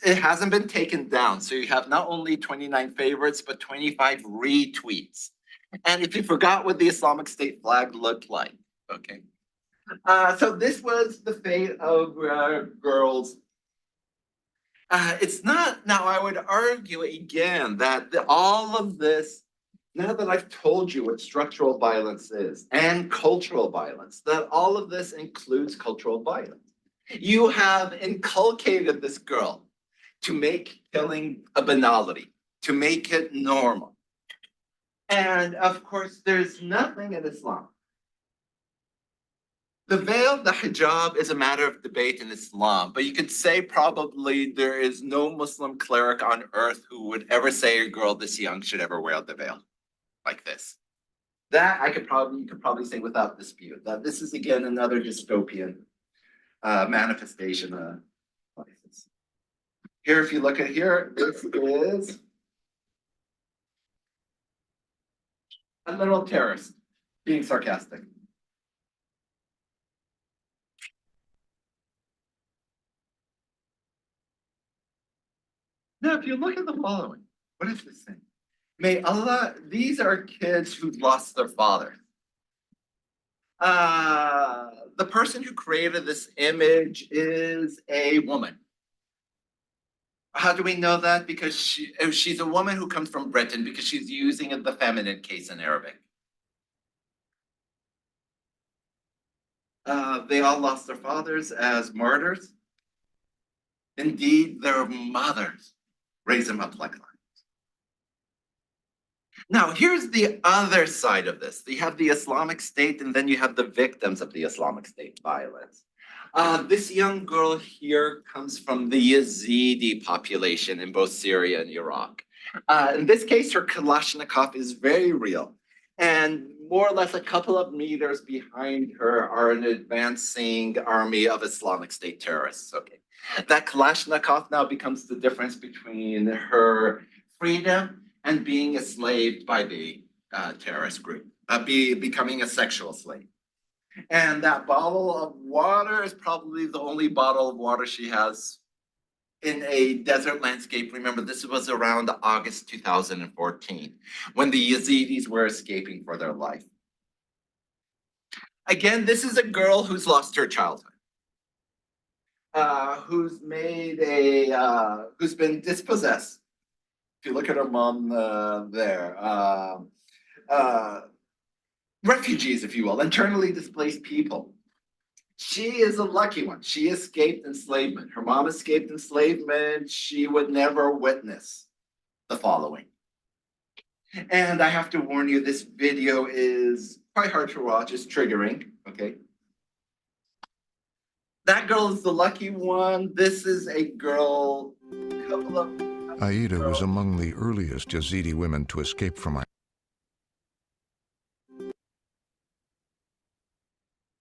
it hasn't been taken down. So you have not only 29 favorites, but 25 retweets. And if you forgot what the Islamic State flag looked like, okay. So this was the fate of girls. It's not, now I would argue again that all of this, now that I've told you what structural violence is and cultural violence, that all of this includes cultural violence. You have inculcated this girl to make killing a banality, to make it normal. And of course, there's nothing in Islam The veil, the hijab, is a matter of debate in Islam, but you could say probably there is no Muslim cleric on earth who would ever say a girl this young should ever wear the veil like this. That you could probably say without dispute. That this is again another dystopian manifestation of ISIS. Here, if you look at here, this is a little terrorist being sarcastic. Now, if you look at the following, what is this thing? May Allah, these are kids who lost their father. The person who created this image is a woman. How do we know that? Because she's a woman who comes from Britain because she's using the feminine case in Arabic. They all lost their fathers as martyrs. Indeed, their mothers raised them up like lions. Now, here's the other side of this. You have the Islamic State, and then you have the victims of the Islamic State violence. This young girl here comes from the Yazidi population in both Syria and Iraq. In this case, her Kalashnikov is very real. And more or less a couple of meters behind her are an advancing army of Islamic State terrorists. Okay. That Kalashnikov now becomes the difference between her freedom and being enslaved by the terrorist group, becoming a sexual slave. And that bottle of water is probably the only bottle of water she has in a desert landscape. Remember, this was around August 2014, when the Yazidis were escaping for their life. Again, this is a girl who's lost her childhood. Who's been dispossessed. If you look at her mom there, refugees, if you will, internally displaced people. She is a lucky one. She escaped enslavement. Her mom escaped enslavement. She would never witness the following. And I have to warn you, this video is quite hard to watch. It's triggering, okay? That girl is the lucky one. This is a girl, Aida was among the earliest Yazidi women to escape from ISIS.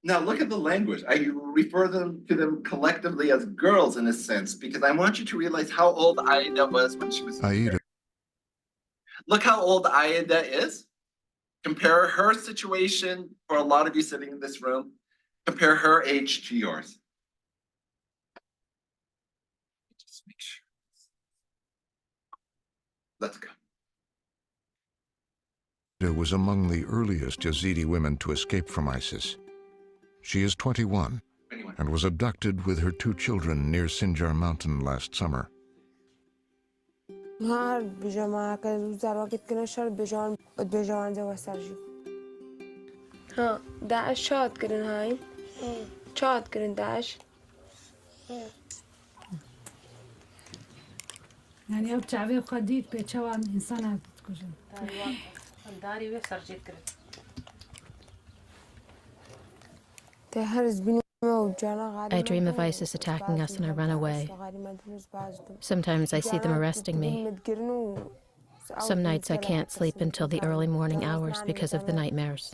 Now look at the language. I refer to them collectively as girls in a sense, because I want you to realize how old Aida was when she was Aida. Look how old Aida is. Compare her situation, for a lot of you sitting in this room, compare her age to yours. Just make sure. Let's go. Aida was among the earliest Yazidi women to escape from ISIS. She is 21 and was abducted with her 2 children near Sinjar Mountain last summer. داعش شاد كرن هاي شاد كرن داعش يعني او تعبير قديد بيتشوان انسان تكوجن داري ويسرجيت كرن I dream of ISIS attacking us and I run away. Sometimes I see them arresting me. Some nights I can't sleep until the early morning hours because of the nightmares.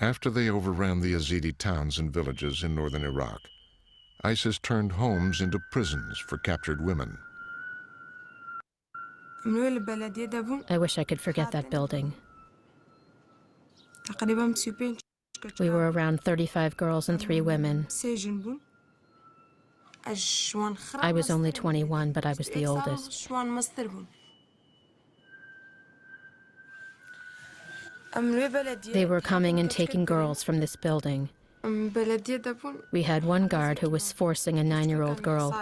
After they overran the Yazidi towns and villages in northern Iraq, ISIS turned homes into prisons for captured women. I wish I could forget that building. We were around 35 girls and 3 women. I was only 21, but I was the oldest. They were coming and taking girls from this building. We had one guard who was forcing a 9-year-old girl.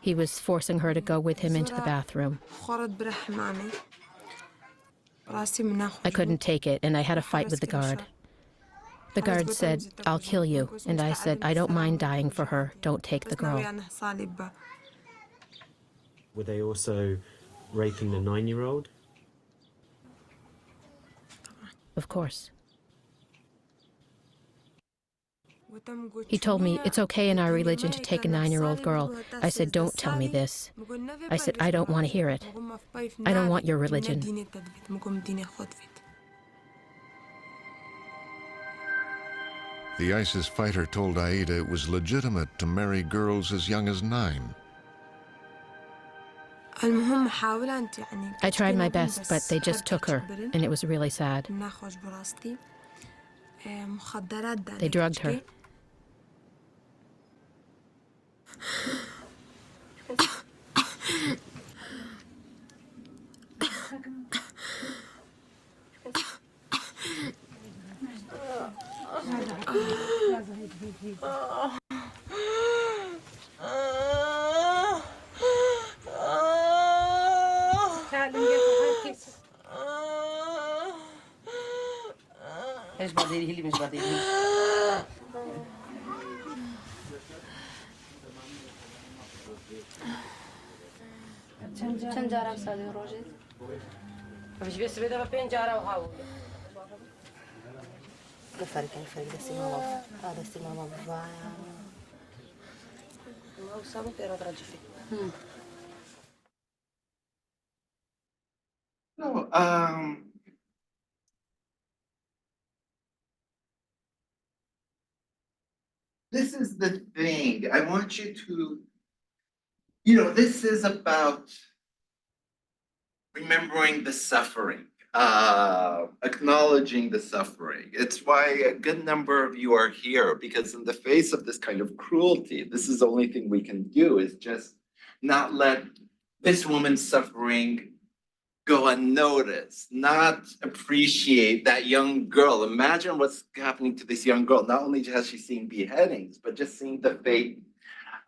He was forcing her to go with him into the bathroom. I couldn't take it, and I had a fight with the guard. The guard said, "I'll kill you," and I said, "I don't mind dying for her. Don't take the girl." Were they also raping the 9-year-old? Of course. He told me it's okay in our religion to take a 9-year-old girl. I said, don't tell me this. I said, I don't want to hear it. I don't want your religion. The ISIS fighter told Aida it was legitimate to marry girls as young as 9. I tried my best, but they just took her, and it was really sad. They drugged her. No, this is the thing. I want you to, this is about remembering the suffering, acknowledging the suffering. It's why a good number of you are here, because in the face of this kind of cruelty, this is the only thing we can do, is just not let this woman's suffering go unnoticed, not appreciate that young girl. Imagine what's happening to this young girl. Not only has she seen beheadings, but just seeing the fate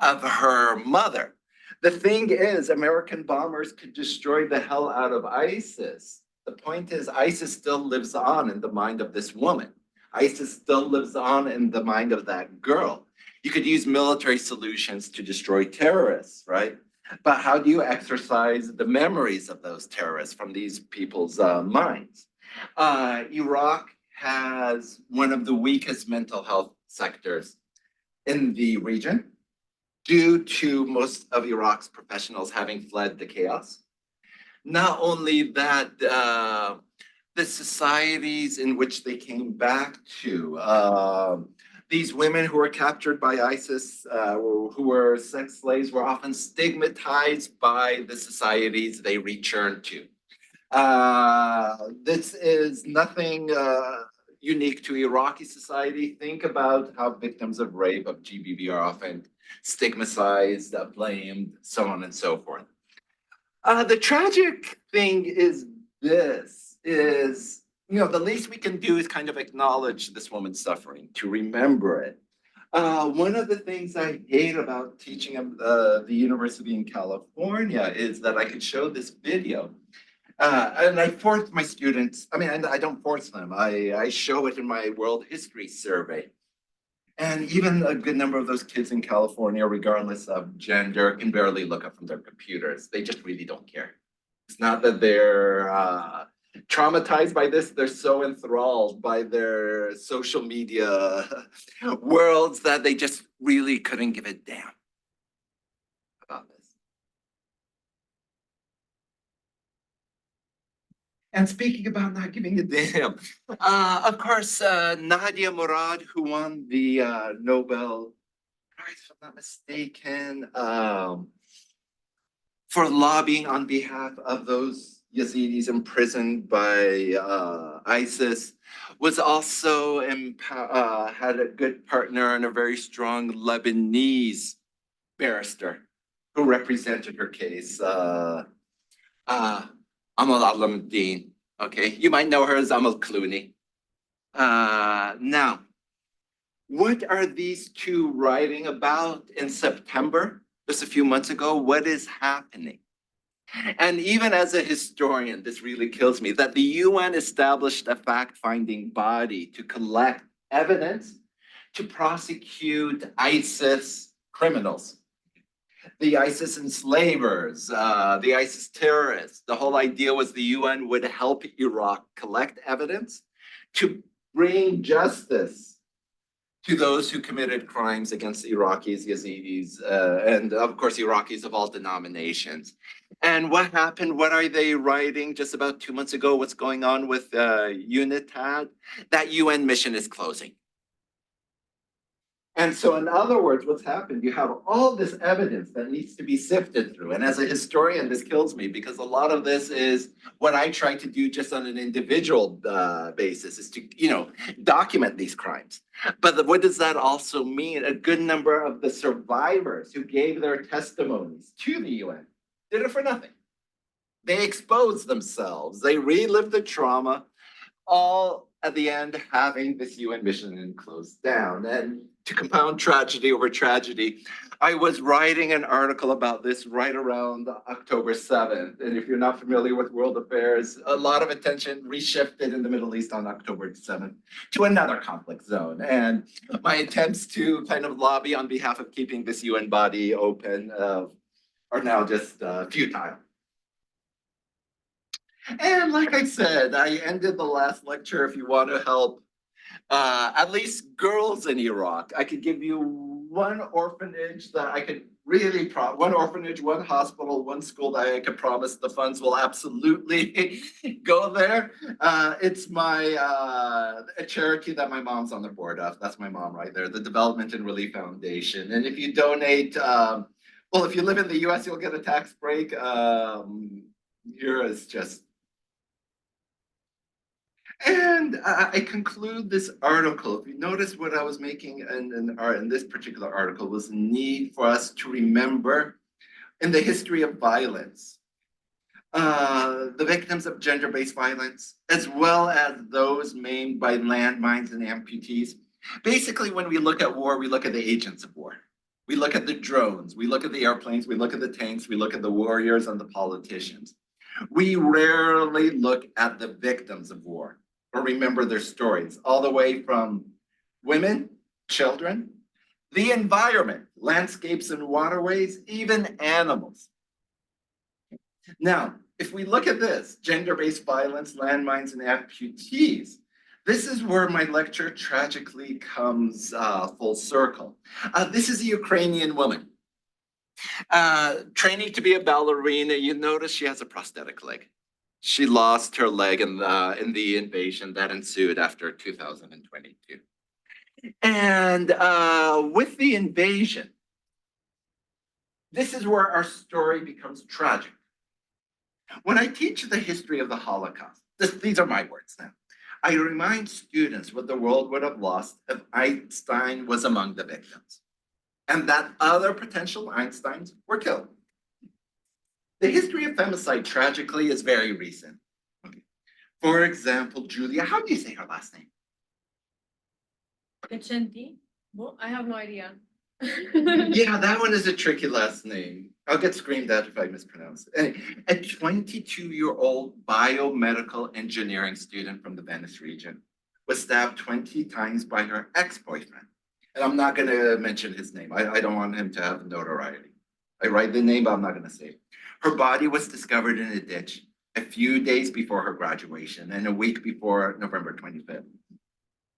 of her mother. The thing is, American bombers could destroy the hell out of ISIS. The point is, ISIS still lives on in the mind of this woman. ISIS still lives on in the mind of that girl. You could use military solutions to destroy terrorists, right? But how do you exercise the memories of those terrorists from these people's minds? Iraq has one of the weakest mental health sectors in the region, due to most of Iraq's professionals having fled the chaos. Not only that, the societies in which they came back to, these women who were captured by ISIS, who were sex slaves, were often stigmatized by the societies they returned to. This is nothing unique to Iraqi society. Think about how victims of rape, of GBV, are often stigmatized, blamed, so on and so forth. The tragic thing is this, is, the least we can do is kind of acknowledge this woman's suffering, to remember it. One of the things I hate about teaching at the university in California is that I could show this video. And I force my students, I don't force them, I show it in my world history survey. And even a good number of those kids in California, regardless of gender, can barely look up from their computers. They just really don't care. It's not that they're traumatized by this, they're so enthralled by their social media worlds that they just really couldn't give a damn about this. And speaking about not giving a damn, of course, Nadia Murad, who won the Nobel Prize, if I'm not mistaken, for lobbying on behalf of those Yazidis imprisoned by ISIS, was also had a good partner and a very strong Lebanese barrister who represented her case. Amal Al-Din, okay? You might know her as Amal Clooney. Now, what are these two writing about in September, just a few months ago? What is happening? And even as a historian, this really kills me, that the UN established a fact-finding body to collect evidence to prosecute ISIS criminals. the ISIS enslavers, the ISIS terrorists. The whole idea was the UN would help Iraq collect evidence to bring justice to those who committed crimes against Iraqis, Yazidis, and of course, Iraqis of all denominations. And what happened? What are they writing just about 2 months ago? What's going on with UNITAD? That UN mission is closing. And so, in other words, what's happened? You have all this evidence that needs to be sifted through. And as a historian, this kills me because a lot of this is what I try to do just on an individual basis is to, document these crimes. But what does that also mean? A good number of the survivors who gave their testimonies to the UN did it for nothing. They exposed themselves. They relived the trauma, all at the end having this UN mission closed down. And to compound tragedy over tragedy, I was writing an article about this right around October 7th. And if you're not familiar with world affairs, a lot of attention reshifted in the Middle East on October 7th to another conflict zone. And my attempts to kind of lobby on behalf of keeping this UN body open are now just futile. And like I said, I ended the last lecture. If you want to help at least girls in Iraq, I could give you one orphanage that I could really one orphanage, one hospital, one school that I could promise the funds will absolutely go there. It's a charity that my mom's on the board of. That's my mom right there, the Development and Relief Foundation. And if you donate, well, if you live in the US, you'll get a tax break. Here is just. And I conclude this article. If you notice what I was making in this particular article was the need for us to remember in the history of violence, the victims of gender-based violence, as well as those maimed by landmines and amputees. Basically, when we look at war, we look at the agents of war. We look at the drones, we look at the airplanes, we look at the tanks, we look at the warriors and the politicians. We rarely look at the victims of war or remember their stories, all the way from women, children, the environment, landscapes and waterways, even animals. Now, if we look at this, gender-based violence, landmines, and amputees, this is where my lecture tragically comes full circle. This is a Ukrainian woman training to be a ballerina. You notice she has a prosthetic leg. She lost her leg in the invasion that ensued after 2022. And with the invasion, this is where our story becomes tragic. When I teach the history of the Holocaust, these are my words now. I remind students what the world would have lost if Einstein was among the victims, and that other potential Einsteins were killed. The history of femicide, tragically, is very recent. Okay. For example, Julia, how do you say her last name? Vicenti? Well, I have no idea. Yeah, that one is a tricky last name. I'll get screamed at if I mispronounce it. A 22-year-old biomedical engineering student from the Venice region was stabbed 20 times by her ex-boyfriend. And I'm not going to mention his name. I don't want him to have notoriety. I write the name, but I'm not going to say it. Her body was discovered in a ditch a few days before her graduation and a week before November 25th,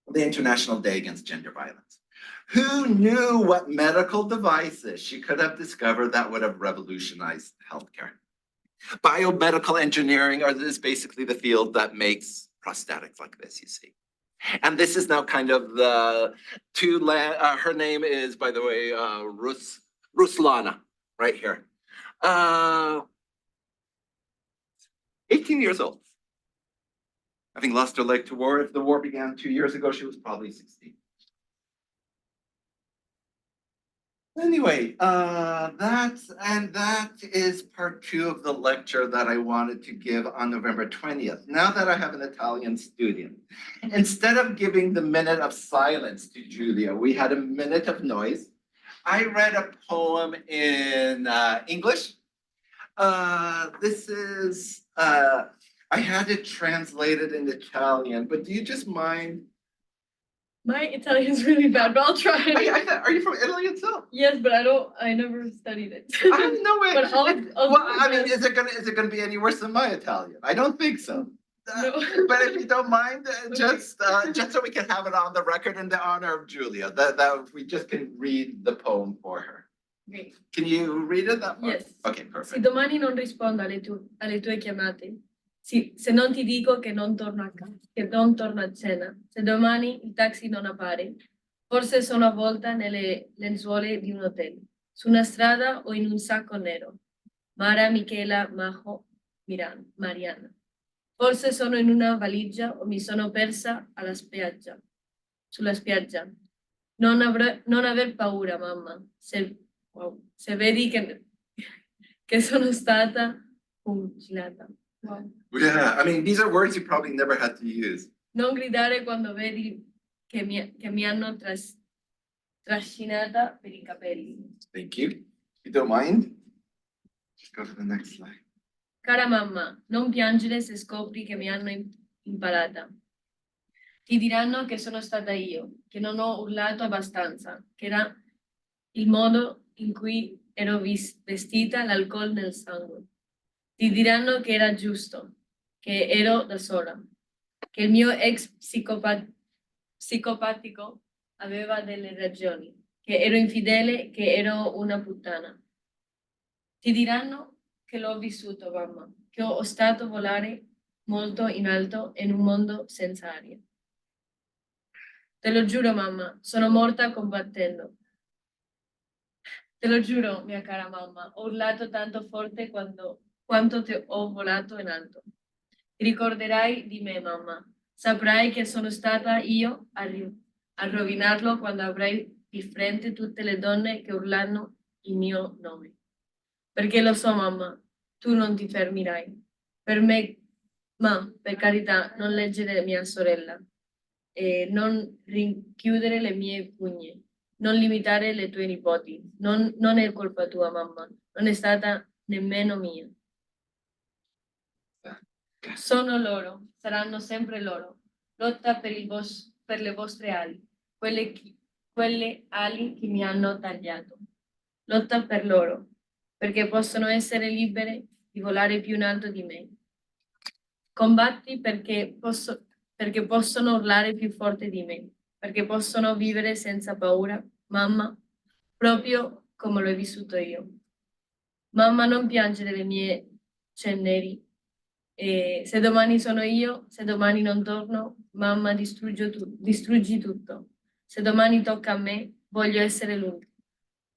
the International Day Against Gender Violence. Who knew what medical devices she could have discovered that would have revolutionized healthcare? Biomedical engineering is basically the field that makes prosthetics like this, you see. And this is now kind of the her name is, by the way, Ruslana, right here. 18 years old. Having lost her leg to war. If the war began 2 years ago, she was probably 16. Anyway, that is part 2 of the lecture that I wanted to give on November 20th. Now that I have an Italian student, instead of giving the minute of silence to Julia, we had a minute of noise. I read a poem in English. This is, I had it translated in Italian, but do you just mind My Italian is really bad, but I'll try. Are you from Italy itself? Yes, but I never studied it. No way. But I'll Well, do I mean, it. is it gonna be any worse than my Italian? I don't think so. No. But if you don't mind, just so we can have it on the record in the honor of Julia, that we just can read the poem for her. Great. Can you read it that part? Yes. Okay, Se perfect. domani non rispondo alle tue chiamate, se non ti dico che non torno a casa, che non torno a cena, se domani il taxi non appare, forse sono avvolta nelle lenzuola di un hotel, su una strada o in un sacco nero. Mara, Michela, Majo, Mariana. Forse sono in una valigia o mi sono persa sulla spiaggia. Non aver paura, mamma, se vedi che sono stata fucilata. Wow. Yeah, I mean, these are words you probably never had to use. Non gridare quando vedi che mi hanno trascinata per I capelli. Thank you. If you don't mind, just go to the next slide. Cara mamma, non piangere se scopri che mi hanno impalata. Ti diranno che sono stata io, che non ho urlato abbastanza, che era il modo in cui ero vestita, l'alcol nel sangue. Ti diranno che era giusto, che ero da sola, che il mio ex psicopatico aveva delle ragioni, che ero infidele, che ero una puttana. Ti diranno che l'ho vissuto, mamma, che ho osato volare molto in alto in un mondo senza aria. Te lo giuro, mamma, sono morta combattendo. Te lo giuro, mia cara mamma, ho urlato tanto forte quanto ti ho volato in alto. Ti ricorderai di me, mamma. Saprai che sono stata io a rovinarlo quando avrai di fronte tutte le donne che urlano il mio nome. Perché lo so, mamma, tu non ti fermerai. Per me, ma per carità, non leggere mia sorella, non rinchiudere le mie pugne, non limitare le tue nipoti. Non è colpa tua, mamma, non è stata nemmeno mia. Sono loro, saranno sempre loro. Lotta per le vostre ali, quelle ali che mi hanno tagliato. Lotta per loro, perché possono essere libere di volare più in alto di me. Combatti perché possono urlare più forte di me, perché possono vivere senza paura, mamma, proprio come l'ho vissuto io. Mamma, non piangere le mie ceneri. Se domani sono io, se domani non torno, mamma, distruggi tutto. Se domani tocca a me, voglio essere l'unica.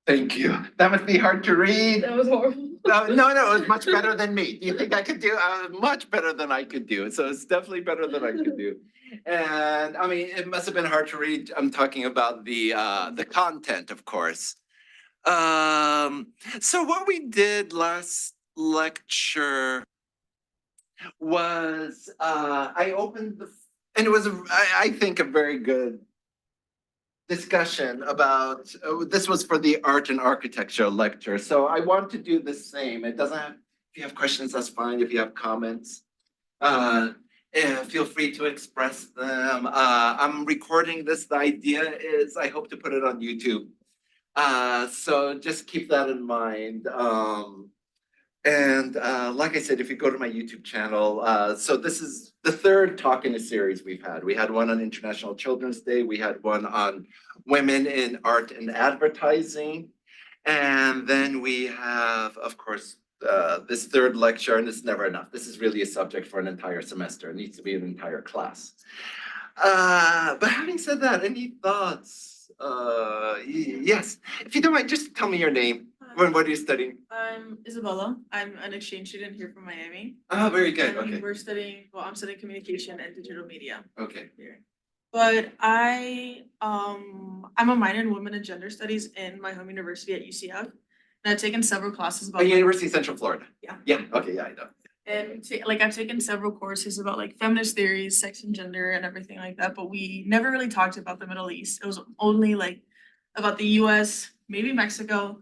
Thank you. That must be hard to read. That was horrible. No, it was much better than me. Do you think I could do much better than I could do? So it's definitely better than I could do. And I mean, it must have been hard to read. I'm talking about the content, of course. So what we did last lecture was I opened and it was I think a very good discussion about this was for the art and architecture lecture. So I want to do the same. It doesn't have, if you have questions, that's fine. If you have comments, feel free to express them. I'm recording this. The idea is I hope to put it on YouTube. So just keep that in mind. And like I said, if you go to my YouTube channel, so this is the third talk in a series we've had. We had one on International Children's Day. We had one on women in art and advertising. And then we have, of course, this third lecture, and it's never enough. This is really a subject for an entire semester. It needs to be an entire class. But having said that, any thoughts? Yes, if you don't mind, just tell me your name. What are you studying? I'm Isabella. I'm an exchange student here from Miami. Oh, very good. And Okay. we're studying, well, I'm studying communication and digital media Okay. here. But I'm a minor in women and gender studies in my home university at UCF. And I've taken several classes about University of Central Florida. Yeah. Yeah. Okay. Yeah, I know. and I've taken several courses about like feminist theories, sex and gender and everything like that, but we never really talked about the Middle East. It was only like about the US, maybe Mexico,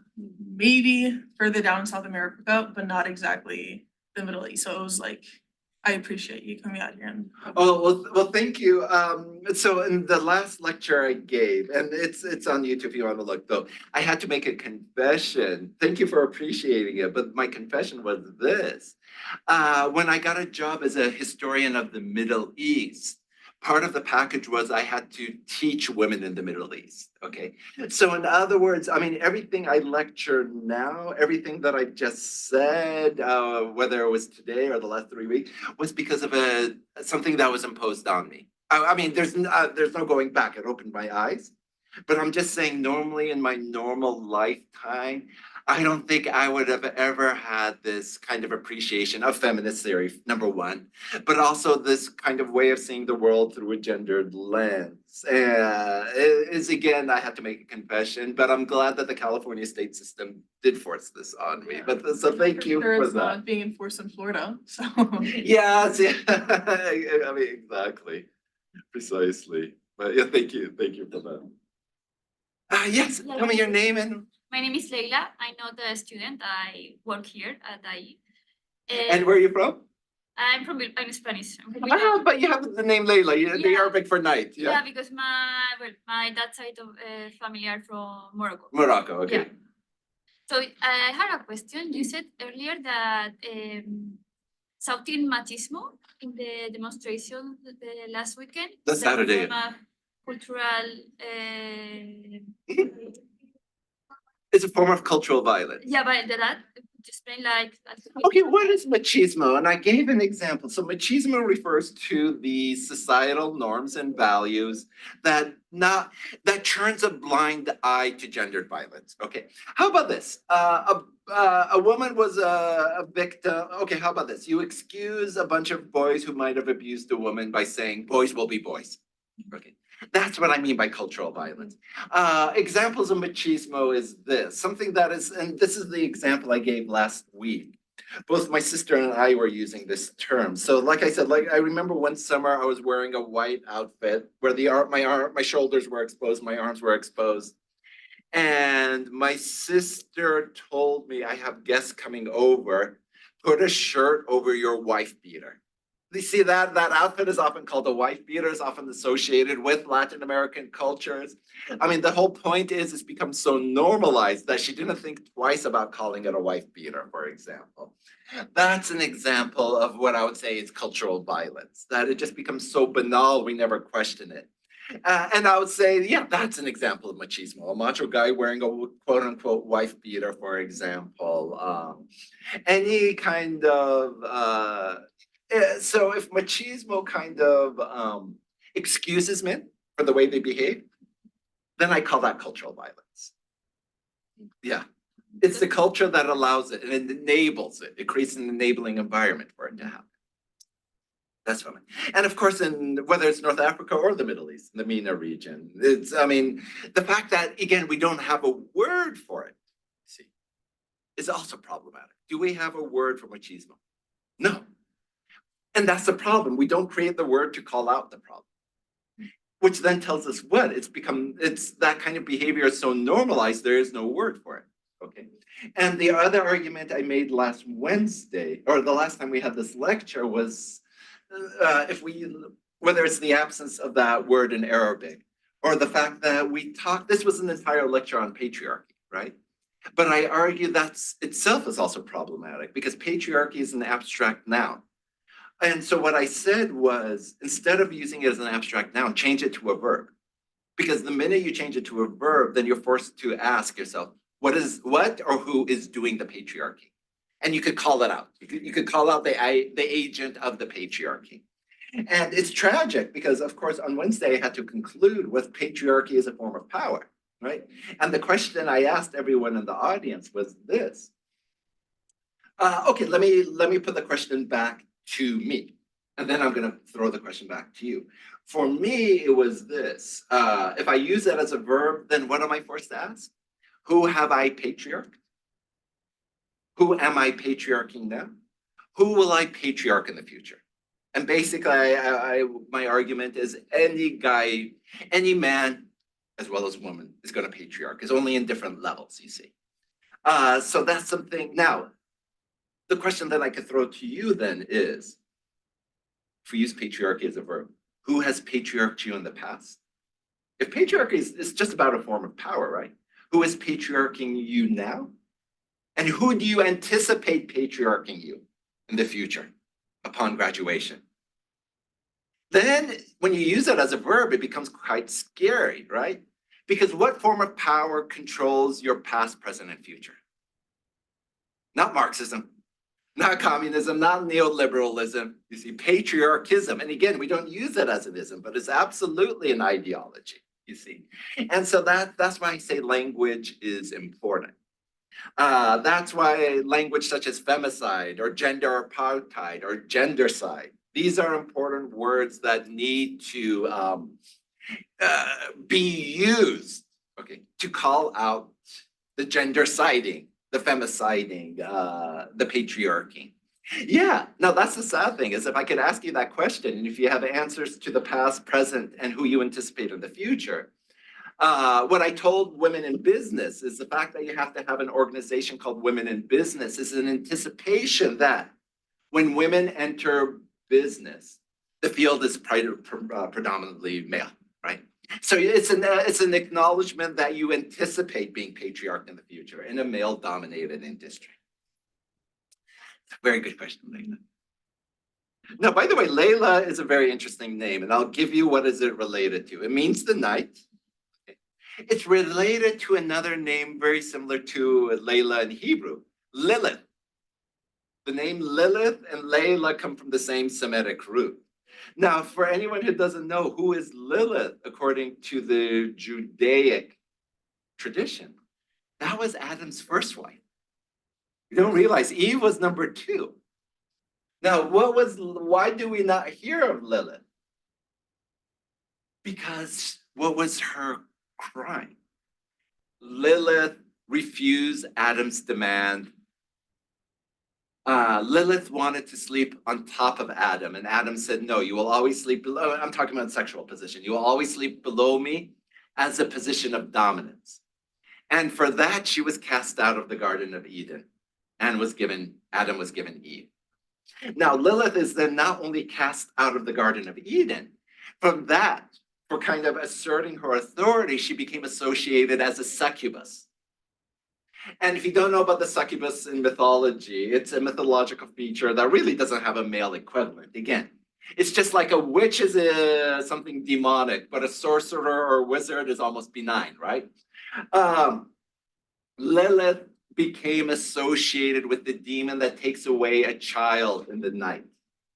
maybe further down South America, but not exactly the Middle East. So it was like I appreciate you coming out here and. Well, thank you. So in the last lecture I gave, and it's on YouTube if you want to look though, I had to make a confession. Thank you for appreciating it, but my confession was this. When I got a job as a historian of the Middle East, part of the package was I had to teach women in the Middle East, okay? So in other words, I mean, everything I lecture now, everything that I just said, whether it was today or the last 3 weeks, was because of something that was imposed on me. I mean, there's no going back. It opened my eyes. But I'm just saying, normally in my normal lifetime, I don't think I would have ever had this kind of appreciation of feminist theory, number one, but also this kind of way of seeing the world through a gendered lens. Is again, I had to make a confession, but I'm glad that the California state system did force this on me. But so thank you Sure, for it's that. not being enforced in Florida, so. Yes, yeah. I mean, exactly, precisely. But yeah, thank you for that. Yes, tell me your name and. My name is Leila. I'm not a student. I work here at IE. And where are you from? I'm Spanish. I'm from Bilbao. Ah, but you have the name Leila, the Yeah. Arabic for night, Yeah, yeah? because my dad's side of family are from Morocco. Morocco, okay. Yeah. So I had a question. You said earlier that shouting machismo in the demonstration the last weekend. That's Saturday. From a cultural. It's a form of cultural violence. Yeah, but that explain like. Okay, what is machismo? And I gave an example. So machismo refers to the societal norms and values that turns a blind eye to gendered violence. Okay, how about this? A woman was a victim. Okay, how about this? You excuse a bunch of boys who might have abused a woman by saying boys will be boys. Okay. That's what I mean by cultural violence. Examples of machismo is this, something that is, and this is the example I gave last week. Both my sister and I were using this term. So like I said, like I remember one summer I was wearing a white outfit where my shoulders were exposed, my arms were exposed. And my sister told me, I have guests coming over, put a shirt over your wife beater. You see that outfit is often called a wife beater, is often associated with Latin American cultures. I mean, the whole point is it's become so normalized that she didn't think twice about calling it a wife beater, for example. That's an example of what I would say is cultural violence, that it just becomes so banal, we never question it. And I would say, yeah, that's an example of machismo, a macho guy wearing a quote unquote wife beater, for example. Any kind of, so if machismo kind of excuses men for the way they behave, then I call that cultural violence. Yeah, it's the culture that allows it and it enables it. It creates an enabling environment for it to happen. That's what I mean. And of course, whether it's North Africa or the Middle East, the MENA region, the fact that, again, we don't have a word for it, see, is also problematic. Do we have a word for machismo? No. And that's the problem. We don't create the word to call out the problem, which then tells us what? It's that kind of behavior is so normalized, there is no word for it, okay? And the other argument I made last Wednesday, or the last time we had this lecture was, whether it's the absence of that word in Arabic, or the fact that this was an entire lecture on patriarchy, right? But I argue that itself is also problematic because patriarchy is an abstract noun. And so what I said was, instead of using it as an abstract noun, change it to a verb. Because the minute you change it to a verb, then you're forced to ask yourself, what or who is doing the patriarchy? And you could call that out. You could call out the agent of the patriarchy. And it's tragic because, of course, on Wednesday, I had to conclude with patriarchy as a form of power, right? And the question I asked everyone in the audience was this. Okay, let me put the question back to me. And then I'm going to throw the question back to you. For me, it was this. If I use that as a verb, then what am I forced to ask? Who have I patriarched? Who am I patriarching now? Who will I patriarch in the future? And basically, my argument is any guy, any man, as well as woman, is going to patriarch. It's only in different levels, you see. So that's something. Now, the question that I could throw to you then is, if we use patriarchy as a verb, who has patriarched you in the past? If patriarchy is just about a form of power, right? Who is patriarching you now? And who do you anticipate patriarching you in the future upon graduation? Then when you use it as a verb, it becomes quite scary, right? Because what form of power controls your past, present, and future? Not Marxism, not communism, not neoliberalism. You see, patriarchism. And again, we don't use it as an ism, but it's absolutely an ideology, you see. And so that's why I say language is important. That's why language such as femicide or gender apartheid or gendercide, these are important words that need to be used, okay, to call out the gender siding, the femiciding, the patriarchy. Yeah, no, that's the sad thing is if I could ask you that question and if you have answers to the past, present, and who you anticipate in the future, what I told women in business is the fact that you have to have an organization called Women in Business is an anticipation that when women enter business, the field is predominantly male, right? So it's an acknowledgement that you anticipate being patriarched in the future in a male-dominated industry. Very good question, Layla. Now, by the way, Layla is a very interesting name, and I'll give you what is it related to. It means the night. It's related to another name very similar to Layla in Hebrew, Lilith. The name Lilith and Layla come from the same Semitic root. Now, for anyone who doesn't know who is Lilith, according to the Judaic tradition, that was Adam's first wife. You don't realize Eve was number 2. Now, why do we not hear of Lilith? Because what was her crime? Lilith refused Adam's demand. Lilith wanted to sleep on top of Adam, and Adam said, no, you will always sleep below. I'm talking about sexual position. You will always sleep below me as a position of dominance. And for that, she was cast out of the Garden of Eden and Adam was given Eve. Now, Lilith is then not only cast out of the Garden of Eden, from that, for kind of asserting her authority, she became associated as a succubus. And if you don't know about the succubus in mythology, it's a mythological feature that really doesn't have a male equivalent. Again, it's just like a witch is something demonic, but a sorcerer or wizard is almost benign, right? Lilith became associated with the demon that takes away a child in the night.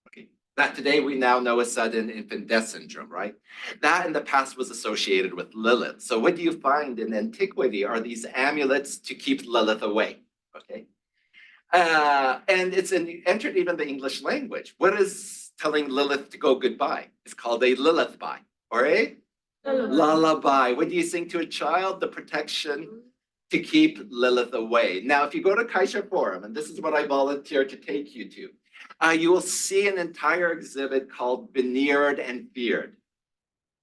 Okay, that today we now know as sudden infant death syndrome, right? That in the past was associated with Lilith. So what do you find in antiquity are these amulets to keep Lilith away, okay? And it's entered even the English language. What is telling Lilith to go goodbye? It's called a Lilith-bye or a lullaby. What do you sing to a child? The protection to keep Lilith away. Now, if you go to Kaisha Forum, and this is what I volunteer to take you to, you will see an entire exhibit called Veneered and Feared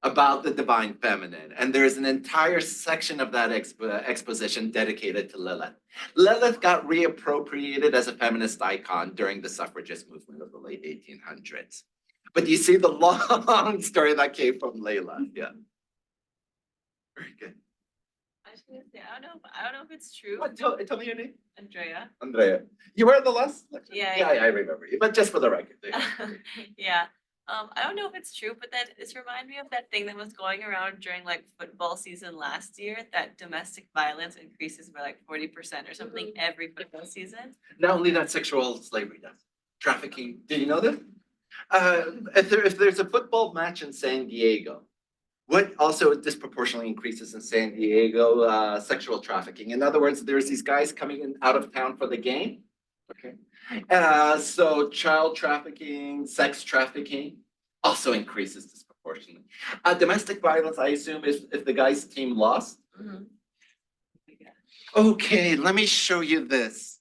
about the divine feminine. And there's an entire section of that exposition dedicated to Lilith. Lilith got reappropriated as a feminist icon during the suffragist movement of the late 1800s. But you see the long story that came from Layla. Yeah. Very good. I was gonna say, I don't know if it's true. What, tell me your name. Andrea. Andrea. You were the last lecture? Yeah, Yeah, I remember you, but just for the record. Yeah. I don't know if it's true, but it's reminded me of that thing that was going around during like football season last year, that domestic violence increases by like 40% or something every football season. Not only that, sexual slavery does. Trafficking. Did you know that? If there's a football match in San Diego, what also disproportionately increases in San Diego, sexual trafficking. In other words, there's these guys coming in out of town for the game. Okay. So child trafficking, sex trafficking also increases disproportionately. Domestic violence, I assume, is if the guy's team lost. Mhm. Okay, let me show you this.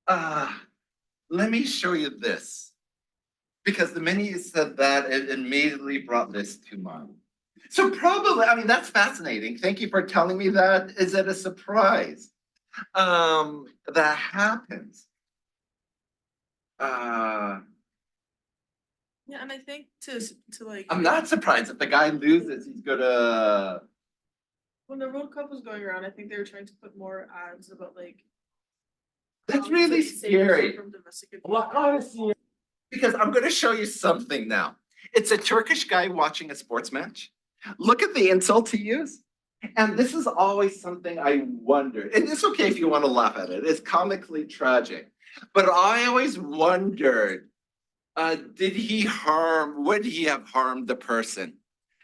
Let me show you this. Because the minute you said that, it immediately brought this to mind. So probably, I mean, that's fascinating. Thank you for telling me that. Is it a surprise? That happens. Yeah, and I think to like. I'm not surprised if the guy loses, he's gonna. When the World Cup was going around, I think they were trying to put more ads about like. That's how really to save yourself scary. from domestic abuse. Because I'm gonna show you something now. It's a Turkish guy watching a sports match. Look at the insult he used. And this is always something I wonder. And it's okay if you want to laugh at it. It's comically tragic. But I always wondered, would he have harmed the person?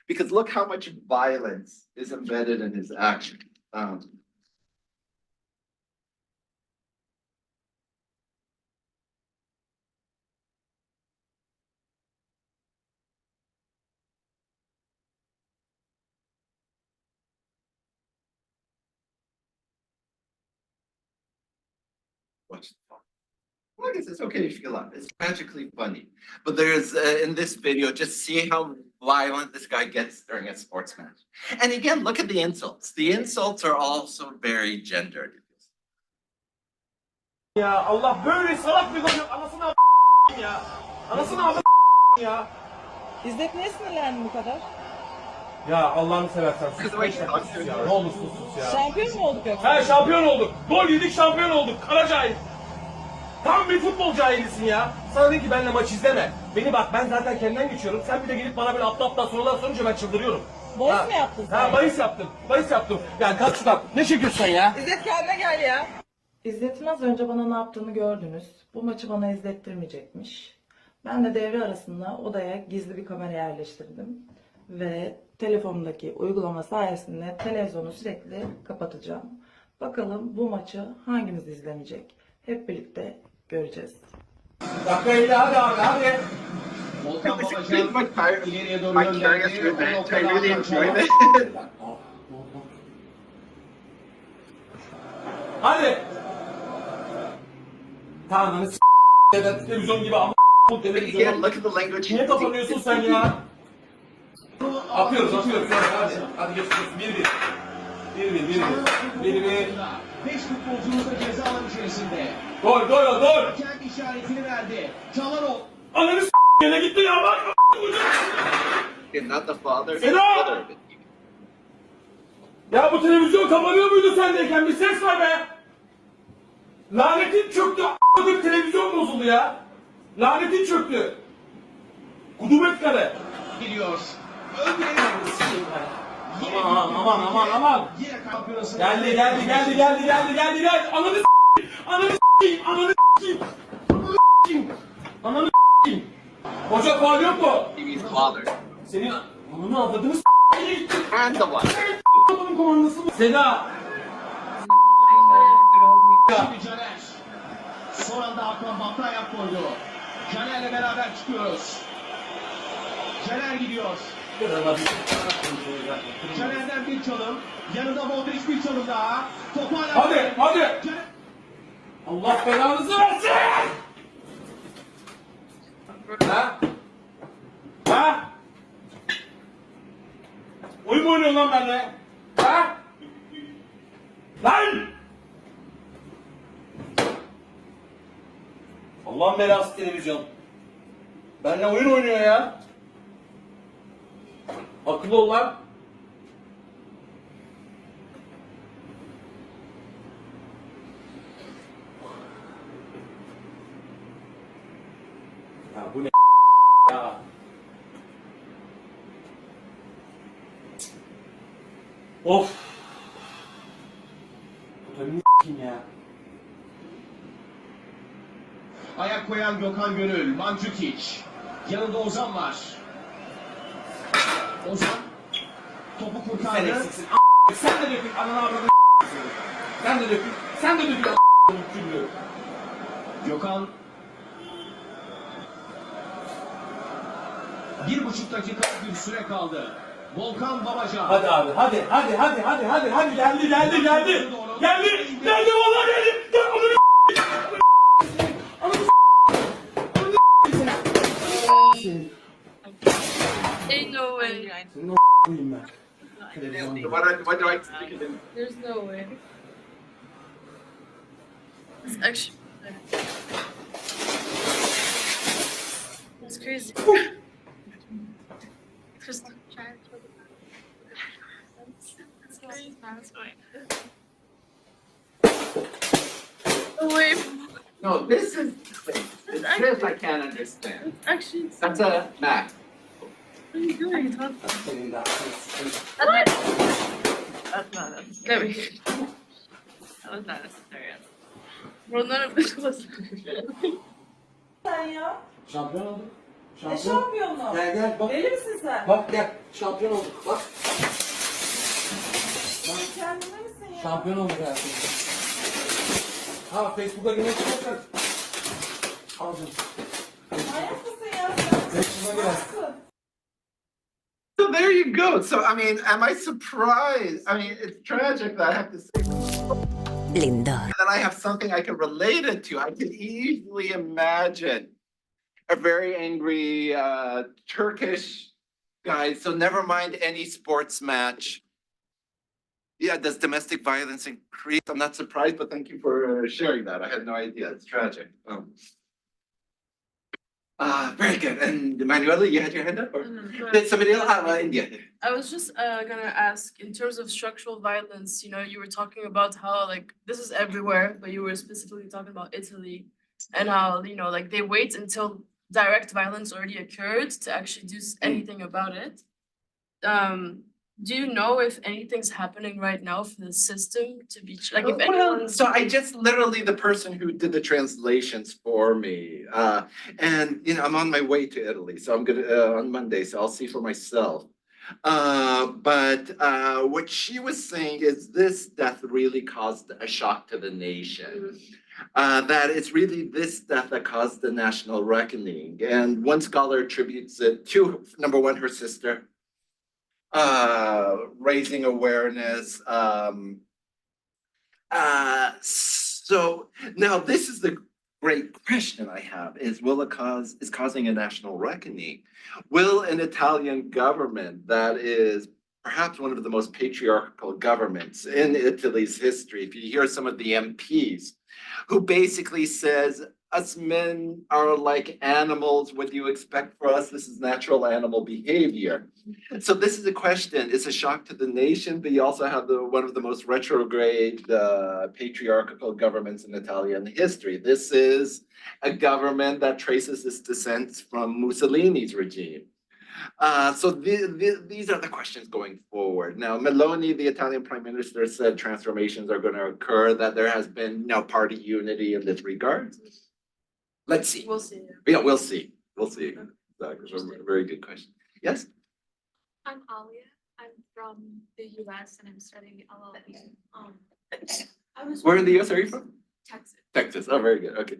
Because look how much violence is embedded in his action. Watch the phone. Well, I guess it's okay if you laugh. It's tragically funny. But there's, in this video, just see how violent this guy gets during a sports match. And again, look at the insults. The insults are also very gendered. Ya Allah böyle salak bir gol anasını ya. Anasını ya. İzzet niye sinirlendin bu kadar? Ya Allah'ını seversen sus. 5 dakika sus ya. Ne olursun sus ya. Şampiyon mu olduk yoksa? He şampiyon olduk. Gol yedik şampiyon olduk. Kara cahil. Tam bir futbol cahilisin ya. Sana de ki benimle maç izleme. Beni bak ben zaten kendimden geçiyorum. Sen bir de gelip bana böyle aptal sorular sorunca ben çıldırıyorum. Bahis mi yaptın sen? Ha bahis yaptım. Bahis yaptım. Yani kalk şuradan. Ne çekiyorsun ya? İzzet kendine gel ya. İzzet'in az önce bana ne yaptığını gördünüz. Bu maçı bana izlettirmeyecekmiş. Ben de devre arasında odaya gizli bir kamera yerleştirdim. Ve telefonumdaki uygulama sayesinde televizyonu sürekli kapatacağım. Bakalım bu maçı hangimiz izlemeyecek? Hep birlikte göreceğiz. Dakikayla hadi abi hadi. Volkan Babacan ileriye doğru gönderdi. Hadi. Tanrı'nı televizyon gibi ama televizyon. Look at the language. Niye kapanıyorsun sen ya? Atıyoruz. Hadi. Hadi geçiyoruz. 1-1. 5 futbolcumuz da ceza alanı içerisinde. Gol. Kendi işaretini verdi. Çalarol. Ananı yine gitti ya bak. Not the father. Seda! Ya bu televizyon kapanıyor muydu sendeyken? Bir ses var be. Lanetin çöktü. A**ladım televizyon bozuldu ya. Lanetin çöktü. Kudumet kare. Gidiyor. Aman. Yine kampiyonası. Geldi. Ananı s**eyim. Hoca faul yok mu? Senin ananı avladığını s**eyim. And the one. Adamın komandası mı? Seda. Şimdi Caner. Son anda Hakan Batı ayak koydu. Caner'le beraber çıkıyoruz. Caner gidiyor. Caner'den bir çalım. Yanında Modric bir çalım daha. Topu hala... Hadi. Allah belanızı versin. Ha? Oyun mu oynuyorsun lan benimle? Ha? Lan! Allah'ın belası televizyon. Benimle oyun oynuyor ya. Akıllı ol lan. Ya bu ne ya? Of. Bu tabii kim ya? Ayak koyan Gökhan Gönül, Mandzukic. Yanında Ozan var. Ozan topu Sen kurtardı. eksiksin. Sen de dökün. Ananı avradını Sen de dökün. Küllü. Gökhan 1,5 dakika bir süre kaldı. Volkan Babacan. Hadi abi. Hadi. Geldi vallahi geldi. Gel Ain't no way. Senin o koyayım ben. What do I speak in? There's no way. It's actually. It's crazy. Just trying to That's crazy. Away from No, this is, this I can't understand. actually. That's a Mac. What are you doing? That's not necessary. Let me. That was not necessary. Well, none of this was. Sen ya. Şampiyon olduk. Ne şampiyonu? Gel gel bak. Deli misin sen? Bak gel. Şampiyon olduk. Bak. Sen kendine misin ya? Şampiyon olduk hayatım. Ha Facebook'a girmek istiyorsan. Al canım. Manyak mısın ya sen? Facebook'a girersin. Nasıl? So there you go. So, I mean, am I surprised? I mean, it's tragic that I have to say. Lindor. And then I have something I can relate it to. I can easily imagine a very angry Turkish guy. So never mind any sports match. Yeah, does domestic violence increase? I'm not surprised, but thank you for sharing that. I had no idea. It's tragic. Very good. And Manuela, you had your hand up? Or did somebody else? India. I was just gonna ask, in terms of structural violence, you know, you were talking about how like this is everywhere, but you were specifically talking about Italy and how, you know, like they wait until direct violence already occurred to actually do anything about it. Do you know if anything's happening right now for the system to be like if anyone's So I just literally the person who did the translations for me, and you know I'm on my way to Italy, so I'm gonna on Monday, so I'll see for myself. But what she was saying is this death really caused a shock to the nation. That it's really this death that caused the national reckoning, and one scholar attributes it to number one, her sister. Raising awareness. So now this is the great question I have is causing a national reckoning? Will an Italian government that is perhaps one of the most patriarchal governments in Italy's history, if you hear some of the MPs, who basically says, us men are like animals. What do you expect for us? This is natural animal behavior. So this is a question. It's a shock to the nation, but you also have one of the most retrograde patriarchal governments in Italian history. This is a government that traces its descent from Mussolini's regime. So these are the questions going forward. Now, Meloni, the Italian prime minister, said transformations are going to occur, that there has been no party unity in this regard. Let's see. We'll see. Yeah, we'll see. We'll see. Exactly. Very good question. Yes? I'm Alia. I'm from the US and I'm studying LLB. Where in the US are you from? Texas. Texas. Oh, very good. Okay.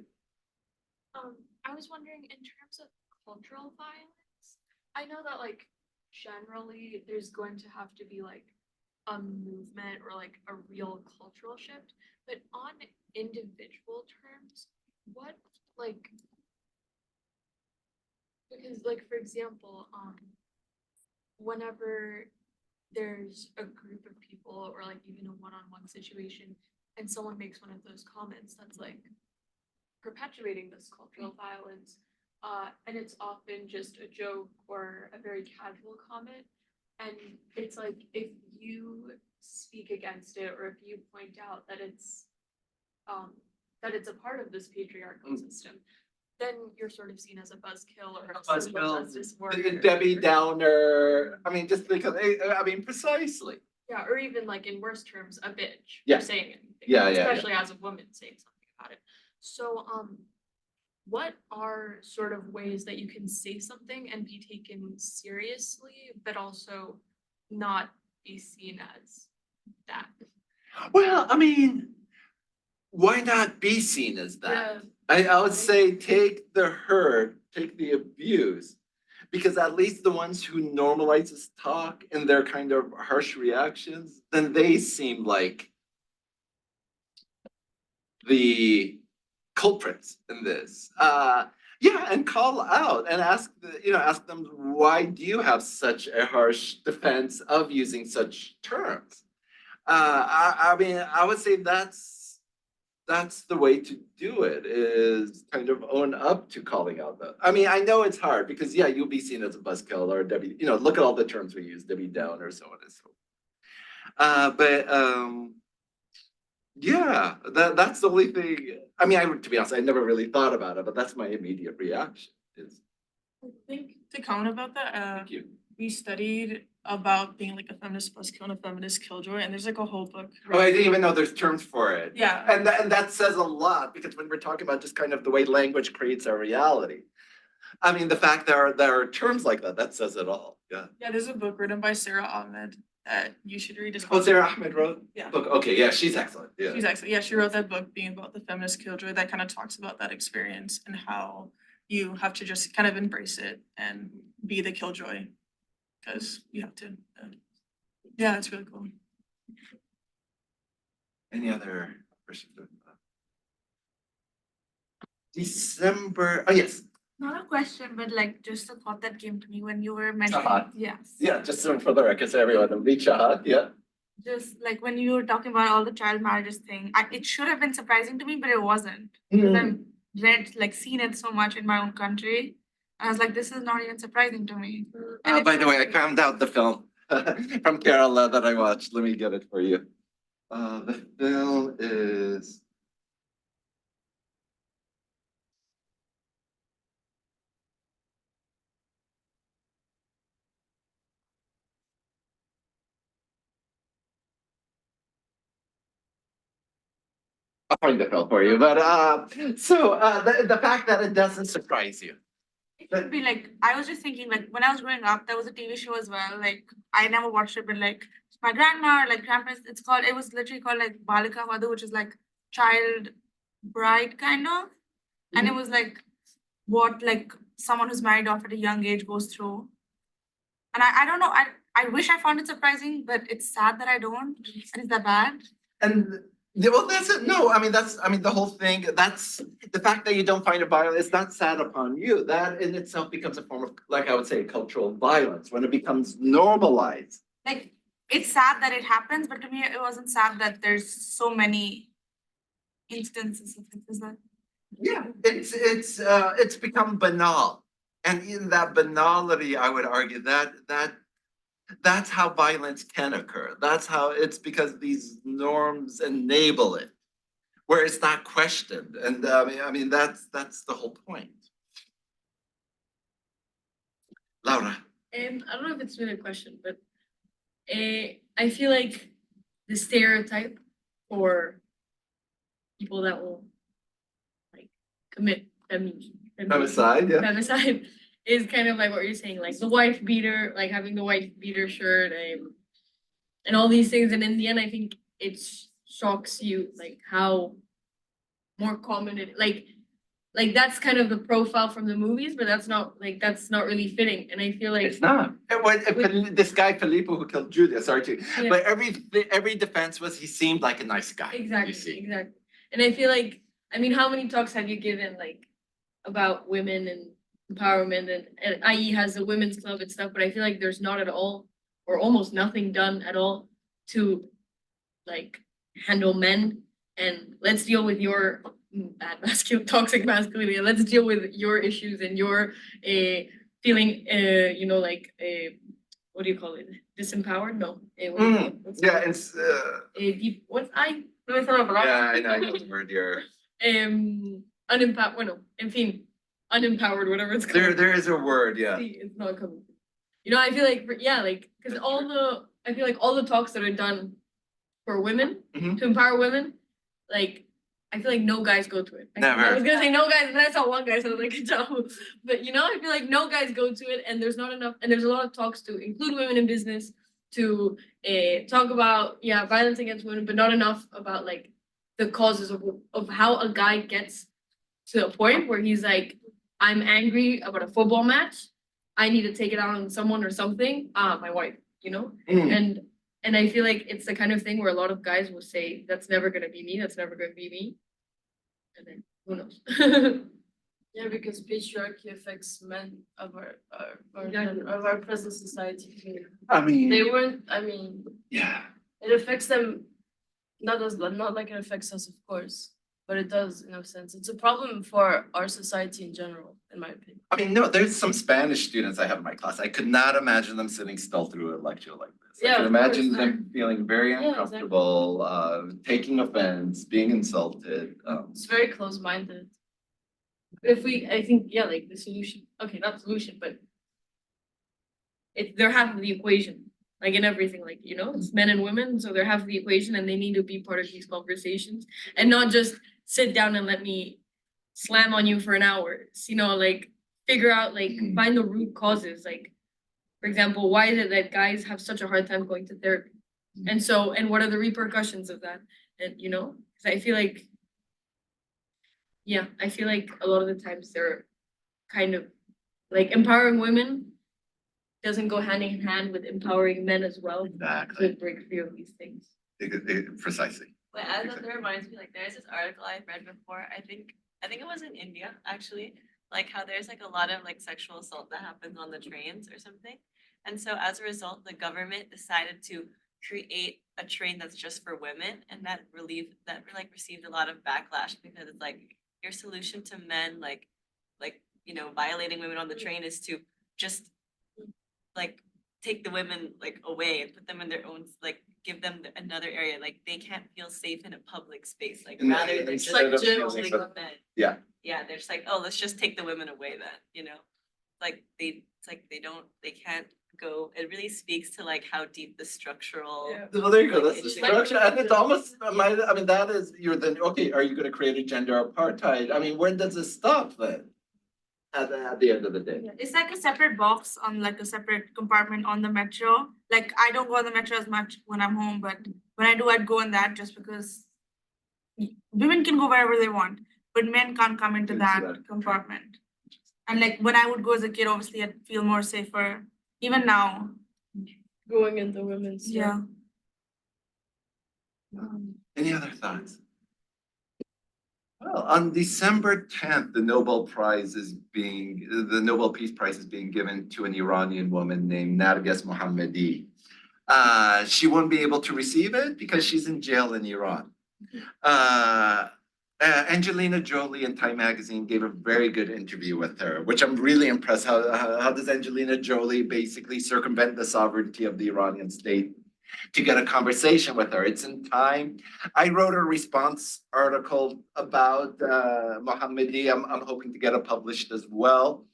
I was wondering in terms of cultural violence, I know that like generally there's going to have to be like a movement or like a real cultural shift, but on individual terms, what like because like for example, whenever there's a group of people or like even a one-on-one situation and someone makes one of those comments that's like perpetuating this cultural violence, and it's often just a joke or a very casual comment, and it's like if you speak against it or if you point out that it's a part of this patriarchal system, then you're sort of seen as a buzzkill or a social justice warrior. Debbie Downer. I mean, just because I mean, precisely. Yeah, or even like in worse terms, a bitch Yeah. for saying anything. Yeah, especially as a woman saying something about it. So, what are sort of ways that you can say something and be taken seriously, but also not be seen as that? Well, I mean, why not be seen as that? I would say take the hurt, take the abuse, because at least the ones who normalize this talk and their kind of harsh reactions, then they seem like the culprits in this. Yeah, and call out and ask them, why do you have such a harsh defense of using such terms? I mean, I would say that's that's the way to do it, is kind of own up to calling out the, I mean, I know it's hard because yeah, you'll be seen as a buzzkill or a Debbie, you know, look at all the terms we use, Debbie Downer, so on and so forth. Yeah, that's the only thing. I mean, to be honest, I never really thought about it, but that's my immediate reaction is. I think to comment about that, Thank you. we studied about being like a feminist buzzkill and a feminist killjoy, and there's like a whole book. Oh, I didn't even know there's terms for it. Yeah. And that says a lot, because when we're talking about just kind of the way language creates our reality. I mean, the fact there are terms like that says it all. Yeah. Yeah, there's a book written by Sarah Ahmed that you should read. It's Oh, called- Sarah Ahmed wrote Yeah. book. Okay, yeah, she's excellent. Yeah. She's excellent. Yeah, she wrote that book being about the feminist killjoy that kind of talks about that experience and how you have to just kind of embrace it and be the killjoy because you have to. Yeah, it's really cool. Any other questions? December. Oh yes. Not a question, but like just a thought that came to me when you were mentioning. Shahat. Yes. Yeah, just for the record, so everyone, reach out. Yeah. Just like when you were talking about all the child marriages thing, it should have been surprising to me, but it wasn't. Because I've seen it so much in my own country. And I was like, this is not even surprising to me. By the way, I found out the film from Kerala that I watched. Let me get it for you. The film is. I'll find the film for you, but the fact that it doesn't surprise you. It could be like, I was just thinking like when I was growing up, there was a TV show as well. Like I never watched it, but like my grandma or like grandparents, it was literally called like Balika Vadu, which is like child bride kind of. And it was like what like someone who's married off at a young age goes through. And I don't know, I wish I found it surprising, but it's sad that I don't. And is that bad? And well, that's it. No, I mean the whole thing. That's the fact that you don't find it violent. It's not sad upon you. That in itself becomes a form of, like I would say, cultural violence when it becomes normalized. Like it's sad that it happens, but to me it wasn't sad that there's so many instances of it. Is that? Yeah, it's become banal, and in that banality, I would argue that's how violence can occur. That's how it's because these norms enable it, where it's not questioned. And I mean that's the whole point. Laura. I don't know if it's really a question, but I feel like the stereotype for people that will like commit Femicide, yeah. Femicide is kind of like what you're saying, like the wife beater, like having the wife beater shirt and all these things. And in the end, I think it shocks you like how more common it like that's kind of the profile from the movies, but that's not really fitting. And I feel like It's not. This guy Filippo who killed Julia, sorry to, but every defense was he seemed like a nice guy. Exactly. And I feel like, I mean, how many talks have you given like about women and empowerment and IE has a women's club and stuff, but I feel like there's not at all or almost nothing done at all to like handle men and let's deal with your bad toxic masculinity and let's deal with your issues and your feeling what do you call it, disempowered? No. Yeah, it's deep, what's I yeah, I know the word here. Unempowered, bueno, en fin, unempowered, whatever it's called. There is a word, yeah. See, it's not coming. You know, I feel like, because I feel like all the talks that are done for women, to empower women, like, I feel like no guys go to it. Never. I was gonna say no guys, and then I saw one guy, so I was like, no. But you know, I feel like no guys go to it, and there's not enough, and there's a lot of talks to include women in business, to talk about, violence against women, but not enough about like the causes of how a guy gets to a point where he's like, I'm angry about a football match. I need to take it out on someone or something. My wife, you know? And I feel like it's the kind of thing where a lot of guys will say, that's never gonna be me, that's never gonna be me. And then who knows? Yeah, because patriarchy affects men of our present society. I mean, yeah, it affects them not like it affects us, of course, but it does in a sense. It's a problem for our society in general, in my opinion. I mean, no, there's some Spanish students I have in my class. I could not imagine them sitting still through a lecture like this. I Yeah, can of imagine course. them feeling very Yeah, exactly. uncomfortable, taking offense, being insulted. It's very close-minded. If we, I think, yeah, like the solution, okay, not solution, but they're half of the equation, like in everything, like, you know, it's men and women, so they're half of the equation and they need to be part of these conversations and not just sit down and let me slam on you for an hour, you know, like figure out, like find the root causes, like, for example, why is it that guys have such a hard time going to therapy? And so, and what are the repercussions of that? And, you know, because I feel like, yeah, I feel like a lot of the times they're kind of like empowering women doesn't go hand in hand with empowering men as well. Exactly. To break free of these things. Precisely. But as that reminds me, like there's this article I've read before. I think it was in India actually, like how there's like a lot of like sexual assault that happens on the trains or something. And so as a result, the government decided to create a train that's just for women, and that received a lot of backlash because it's like your solution to men like you know violating women on the train is to just like take the women like away and put them in their own like give them another area like they can't feel safe in a public space like And rather than instead just of controlling feeling the that- men. Yeah. Yeah, they're just like, oh, let's just take the women away then, you know? Like they can't go. It really speaks to like how deep the structural. Well, there you go. like, That's the issue- structure. And it's almost, I mean, that is, you're then, okay, are you gonna create a gender apartheid? I mean, where does it stop then? At the end of the day. It's like a separate box on like a separate compartment on the metro. Like I don't go on the metro as much when I'm home, but when I do, I'd go on that just because women can go wherever they want, but men can't come into that compartment. And like when I would go as a kid, obviously I'd feel more safer. Even now. Going into women's. Yeah. Any other thoughts? Well, on December 10th, the Nobel Peace Prize is being given to an Iranian woman named Narges Mohammadi. She won't be able to receive it because she's in jail in Iran. Angelina Jolie in Time Magazine gave a very good interview with her, which I'm really impressed. How does Angelina Jolie basically circumvent the sovereignty of the Iranian state to get a conversation with her? It's in Time. I wrote a response article about Mohammadi. I'm hoping to get it published as well.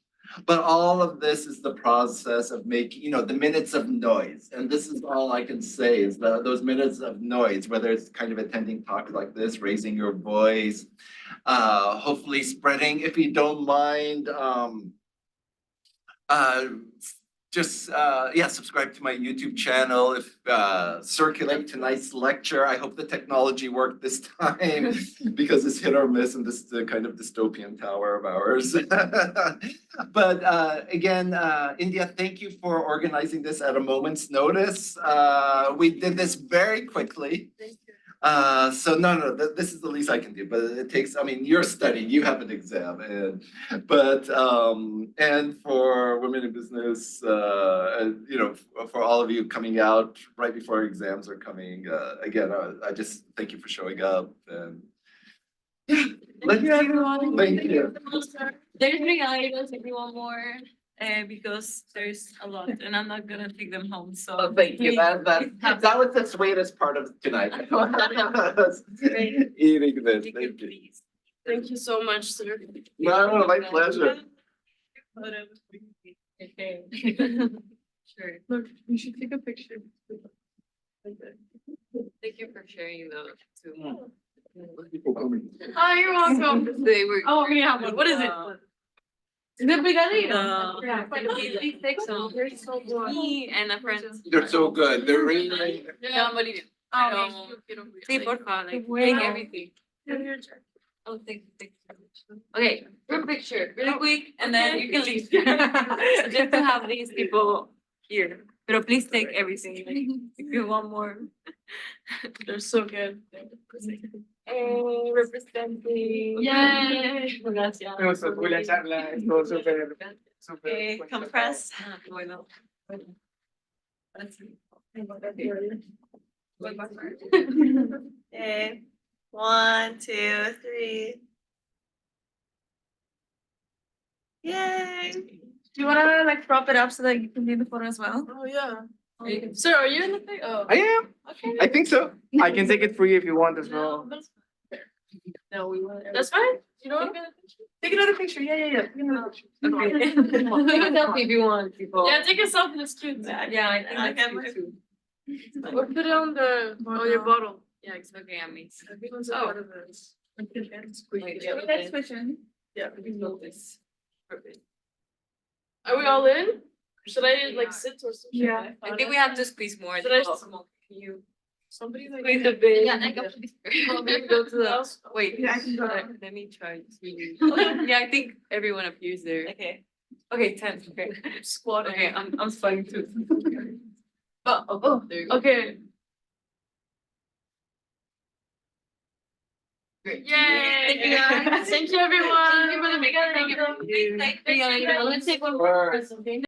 But all of this is the process of making, the minutes of noise. And this is all I can say is those minutes of noise, whether it's kind of attending talks like this, raising your voice, hopefully spreading, if you don't mind, subscribe to my YouTube channel. Circulate tonight's lecture. I hope the technology worked this time because it's hit or miss in this kind of dystopian tower of ours. But again, India, thank you for organizing this at a moment's notice. We did this very quickly. So this is the least I can do, but it takes, you're studying, you have an exam, and for Women in Business, for all of you coming out right before exams are coming, again, I just thank you for showing up, and Thank you, everyone. Thank you. There's 3 items if you want more, because there's a lot, and I'm not gonna take them home. So thank you. That was the sweetest part of tonight. Eating this. Thank you. Thank you so much, sir. No, my pleasure. Sure. Look, you should take a picture. Thank you for sharing those too. Oh, you're welcome. They were. Oh, we have one. What is it? Is it Brigadino? Please take some. Me and a friend. They're so good. They're really. Yeah, Maria. Sí, porfa, like, take everything. Oh, thank you. Okay, group picture, really quick, and then you can leave. Just to have these people here. But please take everything, like, if you want more. They're so good. Representing. Yay! Gracias. Buena charla, estuvo súper. Compress. Bueno. 1, 2, 3. Yay! Do you wanna like prop it up so that you can be in the photo as well? Oh, yeah. Sir, are you in the thing? Oh. I am. Okay. I think so. I can take it free if you want as No, well. that's fair. No, we want. That's fine. You know what? Take another picture. Yeah. Take another picture. Okay. Take a selfie if you want, people. Yeah, take a selfie. It's cute. Yeah, I think I that's can cute too. Or put it on your bottle. Yeah, exactly. I mean, Everyone's a Oh. part of this. Wait, Yeah. Let's switch in. Yeah. we can build this. Perfect. Are we all in? Should I like sit or something? Yeah. I think we have to squeeze more. Should I Oh, just- come on, can you Somebody like. squeeze a bit? Yeah, I got to maybe go to the. Wait, Yeah, I can go. let me try to. Yeah, I think everyone appears there. Okay. Okay, 10. Okay. Squatting. Okay, I'm sweating too. Oh, there you go. Okay. Great. Yay! Thank you, everyone. Thank you for the big. Thank you. Thank you. I'm gonna take one more. Okay.